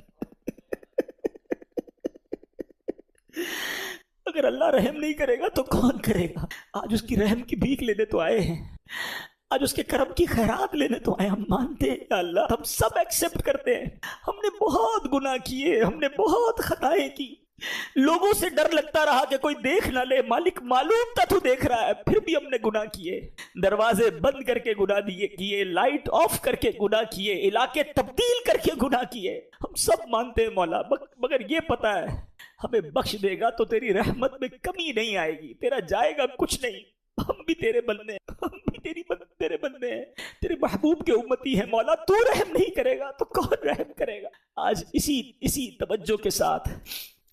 اگر اللہ رحم نہیں کرے گا تو کون کرے گا؟ آج اس کی رحم کی بھیک لینے تو آئے ہیں، آج اس کے کرم کی خیرات لینے تو آئے. ہم مانتے ہیں یا اللہ، ہم سب ایکسپٹ کرتے ہیں ہم نے بہت گناہ کیے، ہم نے بہت خطائیں کی، لوگوں سے ڈر لگتا رہا کہ کوئی دیکھ نہ لے. مالک معلوم تھا تو دیکھ رہا ہے، پھر بھی ہم نے گناہ کیے، دروازے بند کر کے گناہ کیے، لائٹ آف کر کے گناہ کیے، علاقے تبدیل کر کے گناہ کیے. ہم سب مانتے ہیں مولا، مگر یہ پتا ہے ہمیں بخش دے گا تو تیری رحمت میں کمی نہیں آئے گی، تیرا جائے گا کچھ نہیں. ہم بھی تیرے بندے ہیں، ہم بھی تیرے بندے ہیں، تیرے محبوب کے امتی ہیں مولا. تو رحم نہیں کرے گا تو کون رحم کرے گا؟ آج اسی توجہ کے ساتھ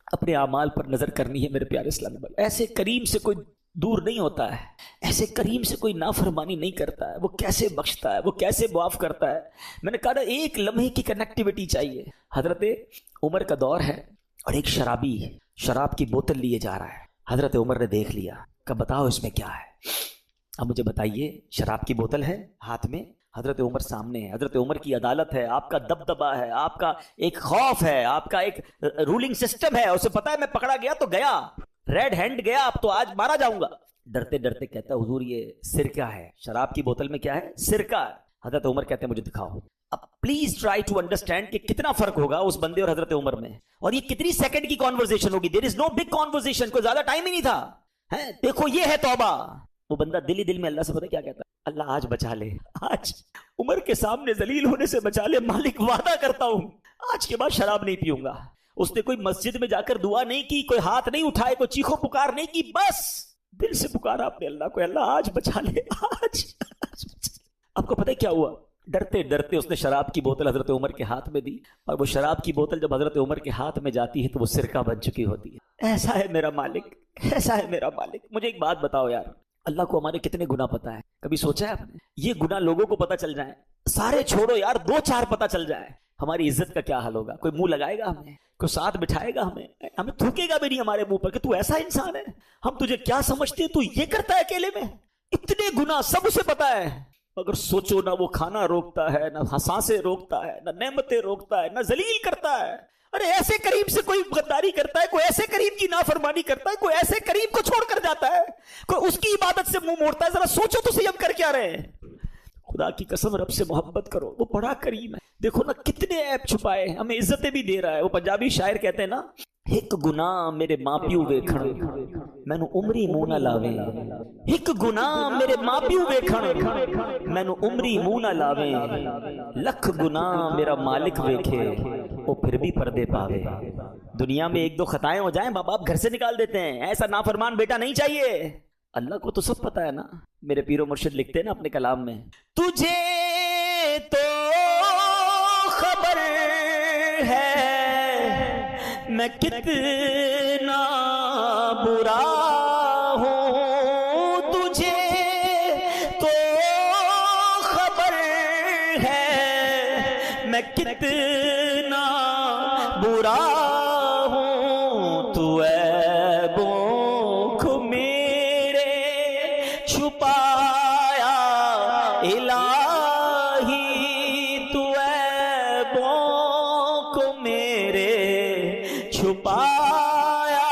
اپنے اعمال پر نظر کرنی ہے میرے پیارے اسلامی بھائی. ایسے کریم سے کوئی دور نہیں ہوتا ہے، ایسے کریم سے کوئی نافرمانی نہیں کرتا ہے. وہ کیسے بخشتا ہے، وہ کیسے معاف کرتا ہے. میں نے کہا نا ایک لمحے کی کنیکٹیویٹی چاہیے. حضرت عمر کا دور ہے اور ایک شرابی شراب کی بوتل لیے جا رہا ہے. حضرت عمر نے دیکھ لیا کہ بتاؤ اس میں کیا ہے. اب مجھے بتائیے، شراب کی بوتل ہے ہاتھ میں، حضرت عمر سامنے ہے، حضرت عمر کی عدالت ہے، آپ کا دبدبا ہے، آپ کا ایک خوف ہے، آپ کا ایک رولنگ سسٹم ہے. اسے پتا ہے میں پکڑا گیا تو گیا، ریڈ ہینڈ گیا، اب تو آج مارا جاؤں گا. ڈرتے ڈرتے کہتا ہے حضور یہ سرکہ ہے. شراب کی بوتل میں کیا ہے؟ سرکہ. حضرت عمر کہتے ہیں مجھے دکھاؤ. اب پلیز ٹرائی ٹو انڈرسٹینڈ کہ کتنا فرق ہوگا اس بندے اور حضرت عمر میں، اور یہ کتنی سیکنڈ کی کانورزیشن ہوگی. دیر از نو بگ کانورزیشن، کوئی زیادہ ٹائم ہی نہیں تھا. دیکھو یہ ہے توبہ. وہ بندہ دل ہی دل میں اللہ سے پتہ کیا کہتا ہے؟ اللہ آج بچا لے، آج عمر کے سامنے ذلیل ہونے سے بچا لے. مالک وعدہ کرتا ہوں آج کے بعد شراب نہیں پیوں گا. اس نے کوئی مسجد میں جا کر دعا نہیں کی، کوئی ہاتھ نہیں اٹھائے، کوئی چیخو پکار نہیں کی، بس دل سے پکارا اپنے اللہ کو، اللہ آج بچا لے، آج بچا لے. آپ کو پتہ کیا ہوا؟ ڈرتے ڈرتے اس نے شراب کی بوتل حضرت عمر کے ہاتھ میں دی، اور وہ شراب کی بوتل جب حضرت عمر کے ہاتھ میں جاتی ہے تو وہ سرکہ بن چکی ہوتی ہے. ایسا ہے میرا مالک، ایسا ہے میرا مالک. مجھے ایک بات بتاؤ یار، اللہ کو ہمارے کتنے گناہ پتا ہے؟ کبھی سوچا ہے آپ نے؟ یہ گناہ لوگوں کو پتا چل جائیں، سارے چھوڑو یار، 2-4 پتا چل جائے، ہماری عزت کا کیا حال ہوگا؟ کوئی منہ لگائے گا ہمیں؟ کوئی ساتھ بٹھائے گا ہمیں تھوکے گا بھی نہیں ہمارے منہ پر کہ تو ایسا انسان ہے، ہم تجھے کیا سمجھتے ہیں، تو یہ کرتا ہے اکیلے میں؟ اتنے گناہ سب اسے پتا ہے، مگر سوچو نہ وہ کھانا روکتا ہے، نہ سانسیں روکتا ہے، نہ نعمتیں روکتا ہے، نہ ذلیل کرتا ہے. ارے ایسے کریم سے کوئی غداری کرتا ہے، کوئی ایسے کریم کی نافرمانی کرتا ہے، کوئی ایسے کریم کو چھوڑ کر جاتا ہے، کوئی اس کی عبادت سے منہ موڑتا ہے. ذرا سوچو تو صحیح ہم کر کیا رہے ہیں. خدا کی قسم رب سے محبت کرو، وہ بڑا کریم ہے. دیکھو نا کتنے عیب چھپائے، ہمیں عزتیں بھی دے رہا ہے. وہ پنجابی شاعر کہتے ہیں نا، ایک گناہ میرے ماں پیو ویکھن مینو عمری منہ نہ لاویں. ایک گناہ میرے ماں پیو ویکھن مینو عمری منہ نہ لاویں. لکھ گناہ میرا مالک ویکھے وہ پھر بھی پردے پاوے. دنیا میں 1-2 خطائیں ہو جائیں، ماں باپ گھر سے نکال دیتے ہیں. ایسا نافرمان بیٹا نہیں چاہیے. اللہ کو تو سب پتا ہے نا. میرے پیر و مرشد لکھتے ہیں نا اپنے کلام میں، تجھے تو خبر ہے میں کتنا برا ہوں تجھے تو خبر ہے، میں کتنا برا ہوں تو عیبوں کو میرے چھپایا الہی، تو عیبوں کو میرے چھپایا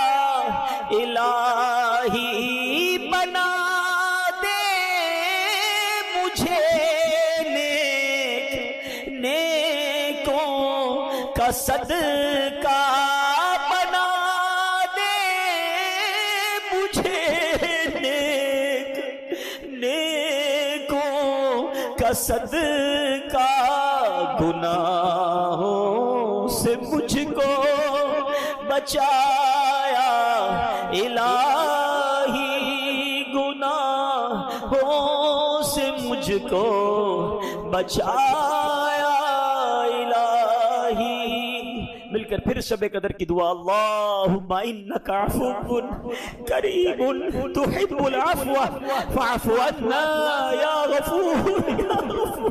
الہی، بنا دے مجھے نیک نیکوں کا صدقہ، بنا دے مجھے نیک نیکوں کا صدقہ، گناہوں سے مجھ کو بچایا الہی، گناہوں سے مجھ کو بچایا الہی۔ مل کر پھر شب قدر کی دعا، اللہم انک عفو کریم تحب العفو فاعف عنا یا غفور یا غفور،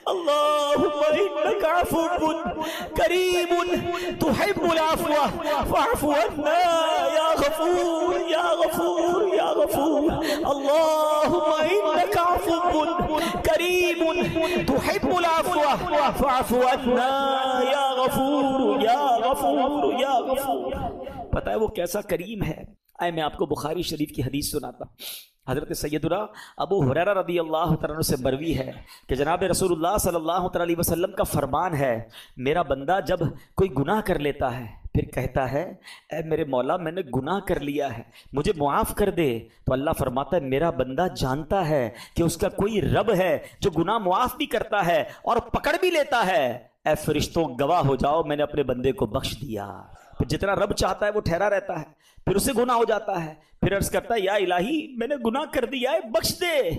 اللہم انک عفو کریم تحب العفو فاعف عنا یا غفور یا غفور یا غفور، اللہم انک عفو کریم تحب العفو فاعف عنا یا غفور یا غفور یا غفور۔ پتہ ہے وہ کیسا کریم ہے؟ آئے میں آپ کو بخاری شریف کی حدیث سناتا ہوں۔ حضرت سیدنا ابو ہریرہ رضی اللہ تعالیٰ عنہ سے مروی ہے کہ جناب رسول اللہ صلی اللہ تعالیٰ علیہ وسلم کا فرمان ہے، میرا بندہ جب کوئی گناہ کر لیتا ہے پھر کہتا ہے اے میرے مولا میں نے گناہ کر لیا ہے مجھے معاف کر دے، تو اللہ فرماتا ہے میرا بندہ جانتا ہے کہ اس کا کوئی رب ہے جو گناہ معاف بھی کرتا ہے اور پکڑ بھی لیتا ہے، اے فرشتوں گواہ ہو جاؤ میں نے اپنے بندے کو بخش دیا۔ پھر جتنا رب چاہتا ہے وہ ٹھہرا رہتا ہے، پھر اسے گناہ ہو جاتا ہے، پھر عرض کرتا ہے یا الہی میں نے گناہ کر دیا ہے بخش دے۔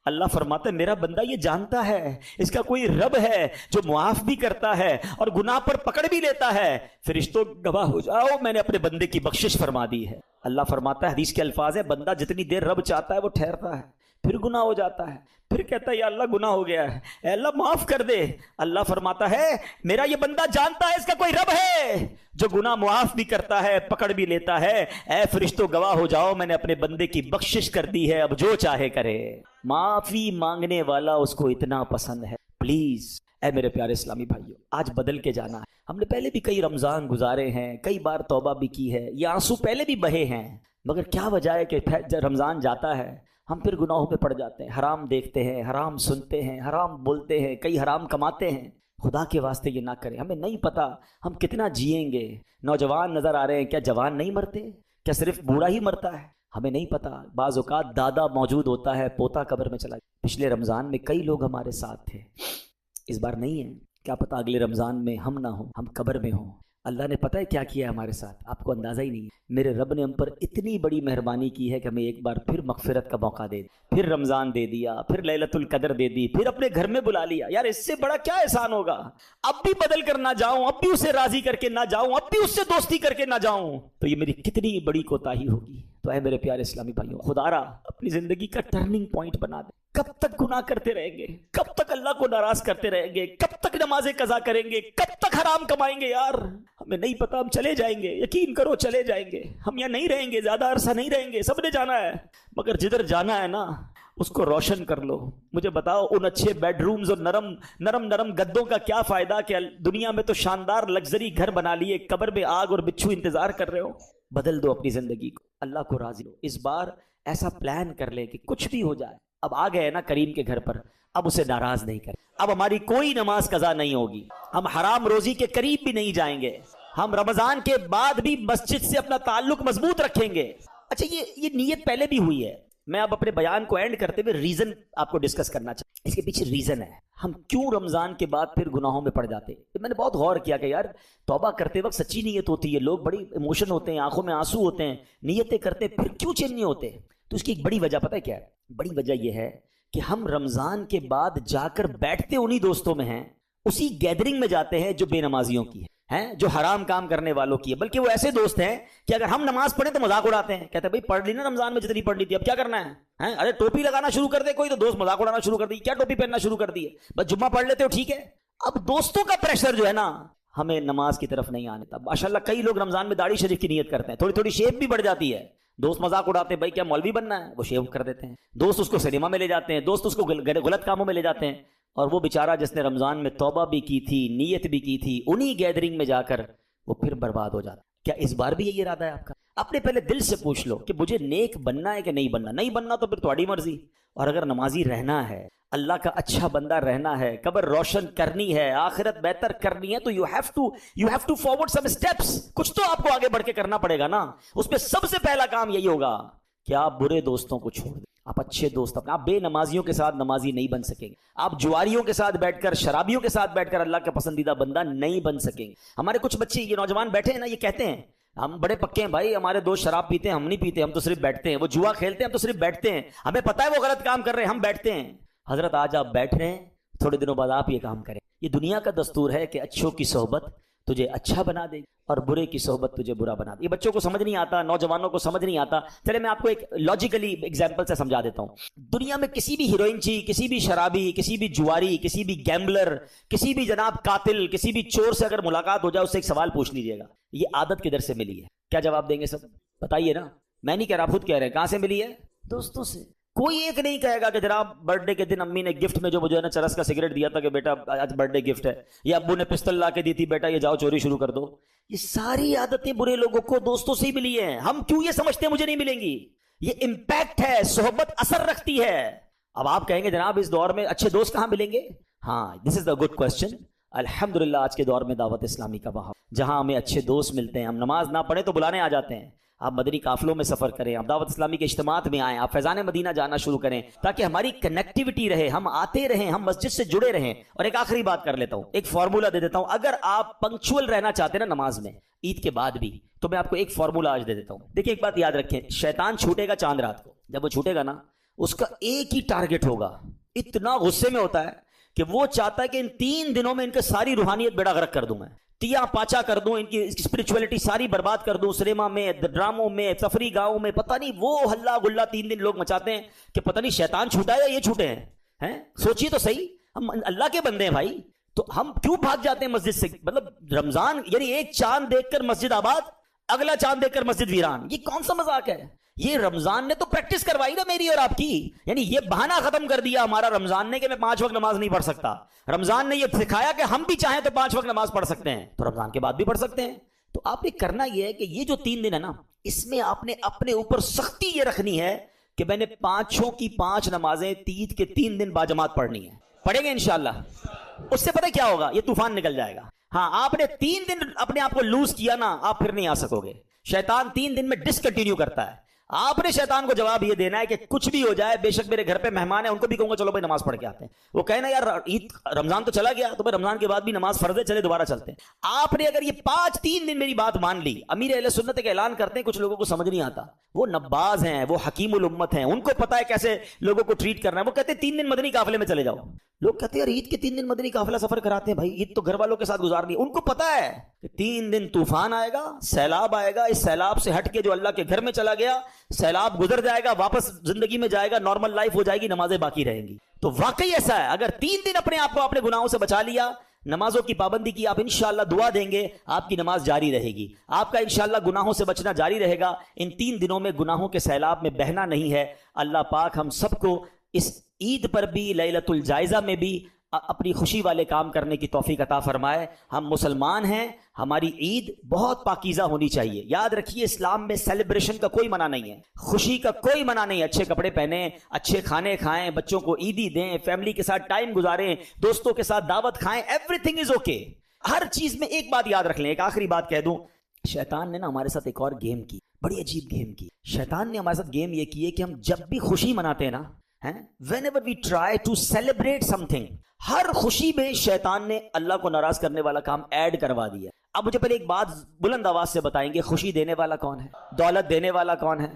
اللہ فرماتا ہے میرا بندہ یہ جانتا ہے اس کا کوئی رب ہے جو معاف بھی کرتا ہے اور گناہ پر پکڑ بھی لیتا ہے، فرشتوں گواہ ہو جاؤ میں نے اپنے بندے کی بخشش فرما دی ہے۔ اللہ فرماتا ہے حدیث کے الفاظ ہے بندہ جتنی دیر رب چاہتا ہے وہ ٹھہرتا ہے، پھر گناہ ہو جاتا ہے، پھر کہتا ہے یا اللہ گناہ ہو گیا ہے اے اللہ معاف کر دے۔ اللہ فرماتا ہے میرا یہ بندہ جانتا ہے اس کا کوئی رب ہے جو گناہ معاف بھی کرتا ہے پکڑ بھی لیتا ہے، اے فرشتوں گواہ ہو جاؤ میں نے اپنے بندے کی بخشش کر دی ہے، اب جو چاہے کرے۔ معافی مانگنے والا اس کو اتنا پسند ہے۔ پلیز اے میرے پیارے اسلامی بھائیوں آج بدل کے جانا ہے۔ ہم نے پہلے بھی کئی رمضان گزارے ہیں، کئی بار توبہ بھی کی ہے، یہ آنسو پہلے بھی بہے ہیں، مگر کیا وجہ ہے کہ جب رمضان جاتا ہے ہم پھر گناہوں پہ پڑ جاتے ہیں، حرام دیکھتے ہیں، حرام سنتے ہیں، حرام بولتے ہیں، کئی حرام کماتے ہیں۔ خدا کے واسطے یہ نہ کریں، ہمیں نہیں پتا ہم کتنا جئیں گے۔ نوجوان نظر آ رہے ہیں، کیا جوان نہیں مرتے؟ کیا صرف بوڑھا ہی مرتا ہے؟ ہمیں نہیں پتا، بعض اوقات دادا موجود ہوتا ہے پوتا قبر میں چلا گیا۔ پچھلے رمضان میں کئی لوگ ہمارے ساتھ تھے، اس بار نہیں ہے، کیا پتا اگلے رمضان میں ہم نہ ہوں، ہم قبر میں ہوں۔ اللہ نے پتہ ہے کیا کیا ہے ہمارے ساتھ، آپ کو اندازہ ہی نہیں ہے۔ میرے رب نے ہم پر اتنی بڑی مہربانی کی ہے کہ ہمیں ایک بار پھر مغفرت کا موقع دے دیا، پھر رمضان دے دیا، پھر لیلۃ القدر دے دی، پھر اپنے گھر میں بلا لیا۔ یار اس سے بڑا کیا احسان ہوگا؟ اب بھی بدل کر نہ جاؤں، اب بھی اسے راضی کر کے نہ جاؤں، اب بھی اس سے دوستی کر کے نہ جاؤں، تو یہ میری کتنی بڑی کوتاہی ہوگی۔ تو اے میرے پیارے اسلامی بھائیوں، خدا را اپنی زندگی کا ٹرننگ پوائنٹ بنا دے۔ کب تک گناہ کرتے رہیں گے؟ کب تک اللہ کو ناراض کرتے رہیں گے؟ کب تک نمازیں قضا کریں گے؟ کب تک حرام کمائیں گے؟ یار ہمیں نہیں پتا، ہم چلے جائیں گے، یقین کرو چلے جائیں گے، ہم یہاں نہیں رہیں گے، زیادہ عرصہ نہیں رہیں گے، سب نے جانا ہے، مگر جدھر جانا ہے نا اس کو روشن کر لو۔ مجھے بتاؤ ان اچھے بیڈ رومز اور نرم گدوں کا کیا فائدہ کہ دنیا میں تو شاندار لگژری گھر بنا لیے، قبر میں آگ اور بچھو انتظار کر رہے ہو۔ بدل دو اپنی زندگی کو، اللہ کو راضی ہو۔ اس بار ایسا پلان کر لیں کہ کچھ بھی ہو جائے، اب آ گئے نا کریم کے گھر پر، اب اسے ناراض نہیں کریں، اب ہماری کوئی نماز قضا نہیں ہوگی، ہم حرام روزی کے قریب بھی نہیں جائیں گے، ہم رمضان کے بعد بھی مسجد سے اپنا تعلق مضبوط رکھیں گے۔ اچھا یہ نیت پہلے بھی ہوئی ہے، میں اب اپنے بیان کو اینڈ کرتے ہوئے ریزن آپ کو ڈسکس کرنا چاہتا ہوں۔ اس کے پیچھے ریزن ہے ہم کیوں رمضان کے بعد پھر گناہوں میں پڑ جاتے ہیں۔ میں نے بہت غور کیا کہ یار توبہ کرتے وقت سچی نیت ہوتی ہے، لوگ بڑی ایموشن ہوتے ہیں، آنکھوں میں آنسو ہوتے ہیں، نیتیں کرتے ہیں، پھر کیوں چینج نہیں ہوتے؟ تو اس کی ایک بڑی وجہ پتہ ہے کیا ہے؟ بڑی وجہ یہ ہے کہ ہم رمضان کے بعد جا کر بیٹھتے انہی دوستوں میں ہیں، اسی گیدرنگ میں جاتے ہیں جو بے نمازیوں کی ہیں جو حرام کام کرنے والوں کی ہے، بلکہ وہ ایسے دوست ہیں کہ اگر ہم نماز پڑھیں تو مذاق اڑاتے ہیں، کہتے ہیں بھائی پڑھ لی نا رمضان میں جتنی پڑھ لی تھی، اب کیا کرنا ہے؟ ارے ٹوپی لگانا شروع کر دے کوئی تو دوست مذاق اڑانا شروع کر دی، کیا ٹوپی پہننا شروع کر دی ہے، بس جمعہ پڑھ لیتے ہو ٹھیک ہے۔ اب دوستوں کا پریشر جو ہے نا ہمیں نماز کی طرف نہیں آنے دیتا۔ ماشاءاللہ کئی لوگ رمضان میں داڑھی شریف کی نیت کرتے ہیں، تھوڑی تھوڑی شیپ بھی بڑھ جاتی ہے، دوست مذاق اڑاتے ہیں بھائی کیا مولوی بننا ہے، وہ شیو کر دیتے ہیں، دوست اس کو سنیما میں لے جاتے ہیں، دوست اس کو غلط کاموں میں لے جاتے ہیں، اور وہ بیچارہ جس نے رمضان میں توبہ بھی کی تھی، نیت بھی کی تھی، انہی گیدرنگ میں جا کر وہ پھر برباد ہو جاتا۔ کیا اس بار بھی یہی ارادہ ہے آپ کا؟ اپنے پہلے دل سے پوچھ لو کہ مجھے نیک بننا ہے کہ نہیں بننا، نہیں بننا تو پھر تمہاری مرضی، اور اگر نمازی رہنا ہے، اللہ کا اچھا بندہ رہنا ہے، قبر روشن کرنی ہے، آخرت بہتر کرنی ہے، تو you have to forward some steps, کچھ تو آپ کو آگے بڑھ کے کرنا پڑے گا نا۔ اس پہ سب سے پہلا کام یہی ہوگا کہ آپ برے دوستوں کو چھوڑ دیں، آپ اچھے دوست اپنے، آپ بے نمازیوں کے ساتھ نمازی نہیں بن سکیں گے، آپ جواریوں کے ساتھ بیٹھ کر، شرابیوں کے ساتھ بیٹھ کر اللہ کا پسندیدہ بندہ نہیں بن سکیں گے۔ ہمارے کچھ بچے یہ نوجوان بیٹھے ہیں نا، یہ کہتے ہیں ہم بڑے پکے ہیں بھائی، ہمارے دوست شراب پیتے ہیں ہم نہیں پیتے، ہم تو صرف بیٹھتے ہیں، وہ جوا کھیلتے ہیں ہم تو صرف بیٹھتے ہیں، ہمیں پتہ ہے وہ غلط کام کر رہے ہیں ہم بیٹھتے ہیں۔ حضرت آج آپ بیٹھ رہے ہیں، تھوڑے دنوں بعد آپ یہ کام کریں۔ یہ دنیا کا دستور ہے کہ اچھوں کی صحبت تجھے اچھا بنا دے اور برے کی صحبت تجھے برا بنا دے۔ یہ بچوں کو سمجھ نہیں آتا، نوجوانوں کو سمجھ نہیں آتا۔ چلے میں آپ کو ایک لاجیکلی ایگزامپل سے سمجھا دیتا ہوں۔ دنیا میں کسی بھی ہیروئن چی، کسی بھی شرابی، کسی بھی جواری، کسی بھی گیمبلر، کسی بھی جناب قاتل، کسی بھی چور سے اگر ملاقات ہو جائے، اس سے ایک سوال پوچھ لیجئے گا، یہ عادت کدھر سے ملی ہے؟ کیا جواب دیں گے سب؟ بتائیے نا، میں نہیں کہہ رہا، خود کہہ رہے ہیں، کہاں سے ملی ہے؟ دوستوں سے۔ کوئی ایک نہیں کہے گا کہ جناب برتھ ڈے کے دن امی نے گفٹ میں جو مجھے نا چرس کا سگریٹ دیا تھا کہ بیٹا آج برتھ ڈے گفٹ ہے، یا ابو نے پستل لا کے دی تھی بیٹا یہ جاؤ چوری شروع کر دو۔ یہ ساری عادتیں برے لوگوں کو دوستوں سے ہی ملی ہیں۔ ہم کیوں یہ سمجھتے ہیں مجھے نہیں ملیں گی؟ یہ امپیکٹ ہے، صحبت اثر رکھتی ہے۔ اب آپ کہیں گے جناب اس دور میں اچھے دوست کہاں ملیں گے؟ ہاں، دس از دا گڈ کوسچن۔ الحمدللہ آج کے دور میں دعوت اسلامی کا بہاؤ، جہاں ہمیں اچھے دوست ملتے ہیں، ہم نماز نہ پڑھیں تو بلانے آ جاتے ہیں، آپ مدنی قافلوں میں سفر کریں، آپ دعوت اسلامی کے اجتماعات میں آئیں، آپ فیضان مدینہ جانا شروع کریں تاکہ ہماری کنیکٹیوٹی رہے، ہم آتے رہیں، ہم مسجد سے جڑے رہیں۔ اور ایک آخری بات کر لیتا ہوں، ایک فارمولا دے دیتا ہوں، اگر آپ پنکچوئل رہنا چاہتے ہیں نا نماز میں عید کے بعد بھی، تو میں آپ کو ایک فارمولا آج دے دیتا ہوں۔ دیکھیں ایک بات یاد رکھیں، شیطان چھوٹے گا چاند رات کو، جب وہ چھوٹے گا نا اس کا ایک ہی ٹارگٹ ہوگا، اتنا غصے میں ہوتا ہے کہ وہ چاہتا ہے کہ ان 3 دنوں میں ان کے ساری روحانیت بیڑا غرق کر دوں، میں تیا پاچا کر دوں، ان کی اسپرچولیٹی ساری برباد کر دوں، سنیما میں، ڈراموں میں، تفریح گاہوں میں، پتہ نہیں وہ ہلا گلا 3 دن لوگ مچاتے ہیں کہ پتہ نہیں شیطان چھوٹا ہے یا یہ چھوٹے ہیں۔ سوچیے تو صحیح، ہم اللہ کے بندے ہیں بھائی، تو ہم کیوں بھاگ جاتے ہیں مسجد سے؟ مطلب رمضان یعنی ایک چاند دیکھ کر مسجد آباد، اگلا چاند دیکھ کر مسجد ویران، یہ کون سا مذاق ہے؟ یہ رمضان نے تو پریکٹس کروائی نا میری اور آپ کی، یعنی یہ بہانہ ختم کر دیا ہمارا رمضان نے کہ میں 5 وقت نماز نہیں پڑھ سکتا۔ رمضان نے یہ سکھایا کہ ہم بھی چاہیں تو 5 وقت نماز پڑھ سکتے ہیں، تو رمضان کے بعد بھی پڑھ سکتے ہیں۔ تو آپ نے کرنا یہ ہے کہ یہ جو 3 دن ہے نا، اس میں آپ نے اپنے اوپر سختی یہ رکھنی ہے کہ میں نے 5 کی 5 نمازیں عید کے 3 دن باجماعت پڑھنی ہے، پڑھیں گے انشاءاللہ۔ اس سے پتہ کیا ہوگا؟ یہ طوفان نکل جائے گا۔ ہاں، آپ نے 3 دن اپنے آپ کو لوز کیا نا، آپ پھر نہیں آ سکو گے۔ شیطان 3 دن میں ڈسکنٹینیو کرتا ہے۔ آپ نے شیطان کو جواب یہ دینا ہے کہ کچھ بھی ہو جائے، بے شک میرے گھر پہ مہمان ہیں، ان کو بھی کہوں گا چلو بھائی نماز پڑھ کے آتے ہیں۔ وہ کہنا یار عید رمضان تو چلا گیا، تو بھائی رمضان کے بعد بھی نماز فرض ہے، چلے دوبارہ چلتے ہیں۔ آپ نے اگر یہ 3 دن میری بات مان لی، امیر اہل سنت کا اعلان کرتے ہیں، کچھ لوگوں کو سمجھ نہیں آتا، وہ نباز ہیں، وہ حکیم الامت ہیں، ان کو پتا ہے کیسے لوگوں کو ٹریٹ کرنا ہے۔ وہ کہتے ہیں 3 دن مدنی قافلے میں چلے جاؤ۔ لوگ کہتے ہیں یار عید کے 3 دن مدنی قافلہ سفر کراتے ہیں، بھائی عید تو گھر والوں کے ساتھ گزارنی ہے۔ ان کو پتا ہے کہ 3 دن طوفان آئے گا، سیلاب آئے گا، اس سیلاب سے ہٹ کے جو اللہ کے گھر میں چلا گیا، سیلاب گزر جائے گا، واپس زندگی میں جائے گا، نارمل لائف ہو جائے گی، نمازیں باقی رہیں گی۔ تو واقعی ایسا ہے، اگر 3 دن اپنے آپ کو اپنے گناہوں سے بچا لیا، نمازوں کی پابندی کی، آپ انشاءاللہ دعا دیں گے آپ کی نماز جاری رہے گی، آپ کا انشاءاللہ گناہوں سے بچنا جاری رہے گا۔ ان 3 دنوں میں گناہوں کے سیلاب میں بہنا نہیں ہے۔ اللہ پاک ہم سب کو اس عید پر بھی، لیلۃ الجائزہ میں بھی اپنی خوشی والے کام کرنے کی توفیق عطا فرمائے۔ ہم مسلمان ہیں، ہماری عید بہت پاکیزہ ہونی چاہیے۔ یاد رکھیے اسلام میں سیلیبریشن کا کوئی منع نہیں ہے، خوشی کا کوئی منع نہیں ہے۔ اچھے کپڑے پہنیں، اچھے کھانے کھائیں، بچوں کو عیدی دیں، فیملی کے ساتھ ٹائم گزاریں، دوستوں کے ساتھ دعوت کھائیں، ایوری تھنگ از اوکے۔ ہر چیز میں ایک بات یاد رکھ لیں، ایک آخری بات کہہ دوں، شیطان نے نا ہمارے ساتھ ایک اور گیم کی، بڑی عجیب گیم کی۔ شیطان نے ہمارے ساتھ گیم یہ کی ہے کہ ہم جب بھی خوشی مناتے ہیں نا، whenever we try to celebrate something، ہر خوشی میں شیطان نے اللہ کو ناراض کرنے والا کام ایڈ کروا دیا۔ اب مجھے پہلے ایک بات بلند آواز سے بتائیں گے، خوشی دینے والا کون ہے؟ دولت دینے والا کون ہے؟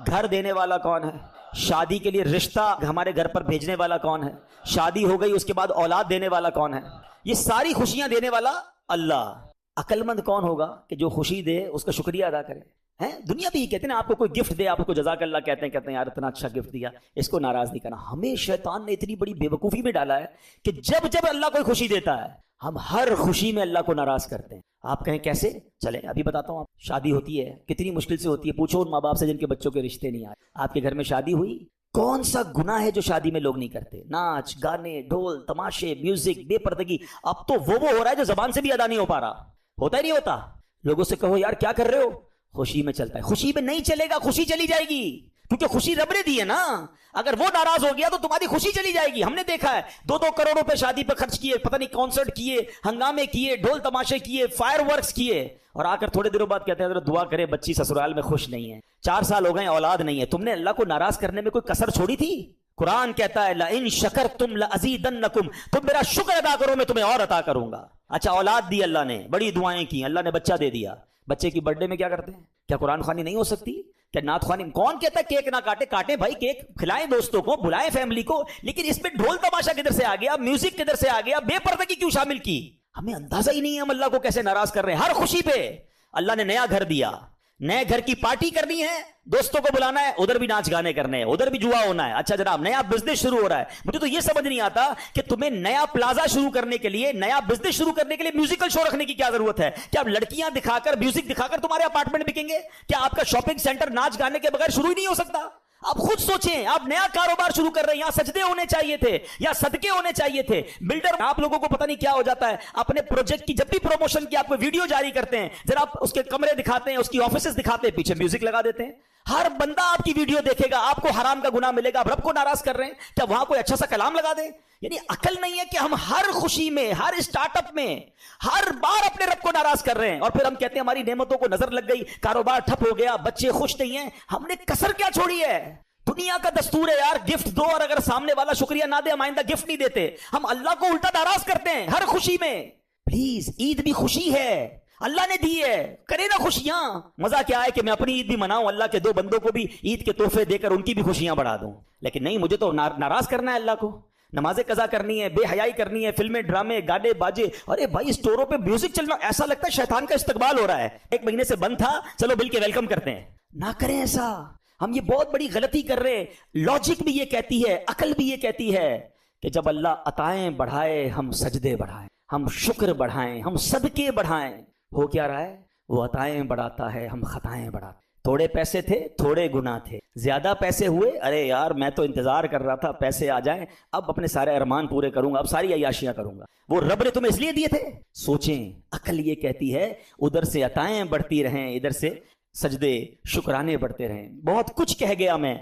گھر دینے والا کون ہے؟ شادی کے لیے رشتہ ہمارے گھر پر بھیجنے والا کون ہے؟ شادی ہو گئی اس کے بعد اولاد دینے والا کون ہے؟ یہ ساری خوشیاں دینے والا اللہ۔ عقل مند کون ہوگا کہ جو خوشی دے اس کا شکریہ ادا کرے. ہیں دنیا بھی کہتے ہیں نا، آپ کو کوئی گفٹ دے آپ اس کو جزاک اللہ کہتے ہیں یار اتنا اچھا گفٹ دیا، اس کو ناراض نہیں کرنا. ہمیں شیطان نے اتنی بڑی بے وقوفی میں ڈالا ہے کہ جب جب اللہ کوئی خوشی دیتا ہے ہم ہر خوشی میں اللہ کو ناراض کرتے ہیں. آپ کہیں کیسے؟ چلیں ابھی بتاتا ہوں. آپ شادی ہوتی ہے کتنی مشکل سے ہوتی ہے، پوچھو ان ماں باپ سے جن کے بچوں کے رشتے نہیں آئے. آپ کے گھر میں شادی ہوئی، کون سا گناہ ہے جو شادی میں لوگ نہیں کرتے؟ ناچ گانے ڈھول تماشے میوزک بے پردگی. اب تو وہ ہو رہا ہے جو زبان سے بھی ادا نہیں ہو پا رہا. ہوتا ہی نہیں ہوتا. لوگوں سے کہو یار کیا کر رہے ہو، خوشی میں چلتا ہے. خوشی میں نہیں چلے گا، خوشی چلی جائے گی، کیونکہ خوشی رب نے دی ہے نا. اگر وہ ناراض ہو گیا تو تمہاری خوشی چلی جائے گی. ہم نے دیکھا ہے 2-2 کروڑ روپے شادی پہ خرچ کیے، پتہ نہیں کانسرٹ کیے، ہنگامے کیے، ڈھول تماشے کیے، فائر ورکس کیے، اور آ کر تھوڑے دنوں بعد کہتے ہیں حضرت دعا کرے بچی سسرال میں خوش نہیں ہے، 4 سال ہو گئے اولاد نہیں ہے. تم نے اللہ کو ناراض کرنے میں کوئی کسر چھوڑی تھی؟ قرآن کہتا ہے لئن شکرتم لازیدنکم، تم میرا شکر ادا کرو میں تمہیں اور عطا کروں گا. اچھا اولاد دی اللہ نے، بڑی دعائیں کی، اللہ نے بچہ دے دیا. بچے کی برتھ ڈے میں کیا کرتے ہیں؟ کیا قرآن خوانی نہیں ہو سکتی؟ کیا نعت خوانی؟ کون کہتا ہے کیک نہ کاٹے؟ کاٹے بھائی کیک، کھلائیں دوستوں کو، بلائیں فیملی کو، لیکن اس میں ڈھول تماشا کدھر سے آ گیا، میوزک کدھر سے آ گیا، بے پردگی کیوں شامل کی؟ ہمیں اندازہ ہی نہیں ہے ہم اللہ کو کیسے ناراض کر رہے ہیں. ہر خوشی پہ اللہ نے نیا گھر دیا، نئے گھر کی پارٹی کرنی ہے، دوستوں کو بلانا ہے، ادھر بھی ناچ گانے کرنے ہیں، ادھر بھی جوا ہونا ہے. اچھا جناب نیا بزنس شروع ہو رہا ہے. مجھے تو یہ سمجھ نہیں آتا کہ تمہیں نیا پلازا شروع کرنے کے لیے، نیا بزنس شروع کرنے کے لیے میوزیکل شو رکھنے کی کیا ضرورت ہے؟ کیا اب لڑکیاں دکھا کر میوزک دکھا کر تمہارے اپارٹمنٹ بکیں گے؟ کیا آپ کا شاپنگ سینٹر ناچ گانے کے بغیر شروع ہی نہیں ہو سکتا؟ آپ خود سوچیں، آپ نیا کاروبار شروع کر رہے ہیں، یہاں سجدے ہونے چاہیے تھے یا صدقے ہونے چاہیے تھے. بلڈر آپ لوگوں کو پتہ نہیں کیا ہو جاتا ہے، اپنے پروجیکٹ کی جب بھی پروموشن کی آپ کو ویڈیو جاری کرتے ہیں، ذرا آپ اس کے کمرے دکھاتے ہیں، اس کی آفیسز دکھاتے ہیں، پیچھے میوزک لگا دیتے ہیں. ہر بندہ آپ کی ویڈیو دیکھے گا، آپ کو حرام کا گناہ ملے گا. آپ رب کو ناراض کر رہے ہیں، کیا وہاں کوئی اچھا سا کلام لگا دیں؟ یعنی عقل نہیں ہے کہ ہم ہر خوشی میں، ہر اسٹارٹ اپ میں، ہر بار اپنے رب کو ناراض کر رہے ہیں، اور پھر ہم کہتے ہیں ہماری نعمتوں کو نظر لگ گئی، کاروبار ٹھپ ہو گیا، بچے خوش نہیں ہیں. ہم نے کسر کیا چھوڑی ہے؟ دنیا کا دستور ہے یار گفٹ دو، اور اگر سامنے والا شکریہ نہ دے ہم آئندہ گفٹ نہیں دیتے. ہم اللہ کو الٹا ناراض کرتے ہیں ہر خوشی میں. پلیز عید بھی خوشی ہے، اللہ نے دی ہے، کرے نا خوشیاں. مزہ کیا ہے کہ میں اپنی عید بھی مناؤں، اللہ کے 2 بندوں کو بھی عید کے تحفے دے کر ان کی بھی خوشیاں بڑھا دوں. لیکن نہیں، مجھے تو ناراض کرنا ہے اللہ کو. نمازیں قضا کرنی ہے، بے حیائی کرنی ہے، فلمیں ڈرامے گانے باجے. ارے بھائی اسٹوروں پہ میوزک چلنا، ایسا لگتا ہے شیطان کا استقبال ہو رہا ہے. 1 مہینے سے بند تھا، چلو بل کے ویلکم کرتے ہیں. نہ کریں ایسا. ہم یہ بہت بڑی غلطی کر رہے ہیں. لاجک بھی یہ کہتی ہے، عقل بھی یہ کہتی ہے کہ جب اللہ عطائیں بڑھائے ہم سجدے بڑھائیں، ہم شکر بڑھائیں، ہم صدقے بڑھائیں. ہو کیا رہا ہے؟ وہ عطائیں بڑھاتا ہے، ہم خطائیں بڑھاتے. تھوڑے پیسے تھے، تھوڑے گناہ تھے. زیادہ پیسے ہوئے، ارے یار میں تو انتظار کر رہا تھا پیسے آ جائیں، اب اپنے سارے ارمان پورے کروں گا، اب ساری عیاشیاں کروں گا. وہ رب نے تمہیں اس لیے دیے تھے. سوچیں، عقل یہ کہتی ہے ادھر سے عطائیں بڑھتی رہیں، ادھر سے سجدے شکرانے بڑھتے رہیں. بہت کچھ کہہ گیا میں،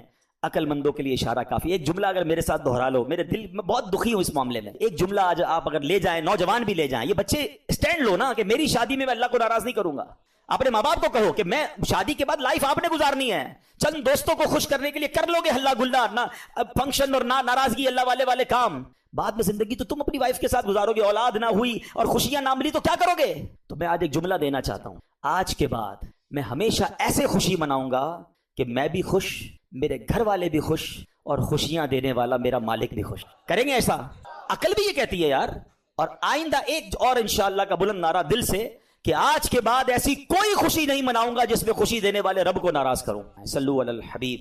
عقل مندوں کے لیے اشارہ کافی. ایک جملہ اگر میرے ساتھ دہرا لو، میرے دل میں بہت دکھی ہوں اس معاملے میں. ایک جملہ آج آپ اگر لے جائیں، نوجوان بھی لے جائیں، یہ بچے اسٹینڈ لو نا کہ میری شادی میں اللہ کو ناراض نہیں کروں گا. اپنے ماں باپ کو کہو کہ میں شادی کے بعد لائف آپ نے گزارنی ہے، چند دوستوں کو خوش کرنے کے لیے کر لو گے ہلا گلا، نہ فنکشن اور نہ ناراضگی، اللہ والے کام. بعد میں زندگی تو تم اپنی وائف کے ساتھ گزارو گے، اولاد نہ ہوئی اور خوشیاں نہ ملی تو کیا کرو گے؟ تو میں آج ایک جملہ دینا چاہتا ہوں، آج کے بعد میں ہمیشہ ایسے خوشی مناؤں گا کہ میں بھی خوش، میرے گھر والے بھی خوش، اور خوشیاں دینے والا میرا مالک بھی خوش. کریں گے ایسا؟ عقل بھی یہ کہتی ہے یار. اور آئندہ ایک اور انشاءاللہ کا بلند نعرہ دل سے کہ آج کے بعد ایسی کوئی خوشی نہیں مناؤں گا جس میں خوشی دینے والے رب کو ناراض کروں. صلو علی الحبیب.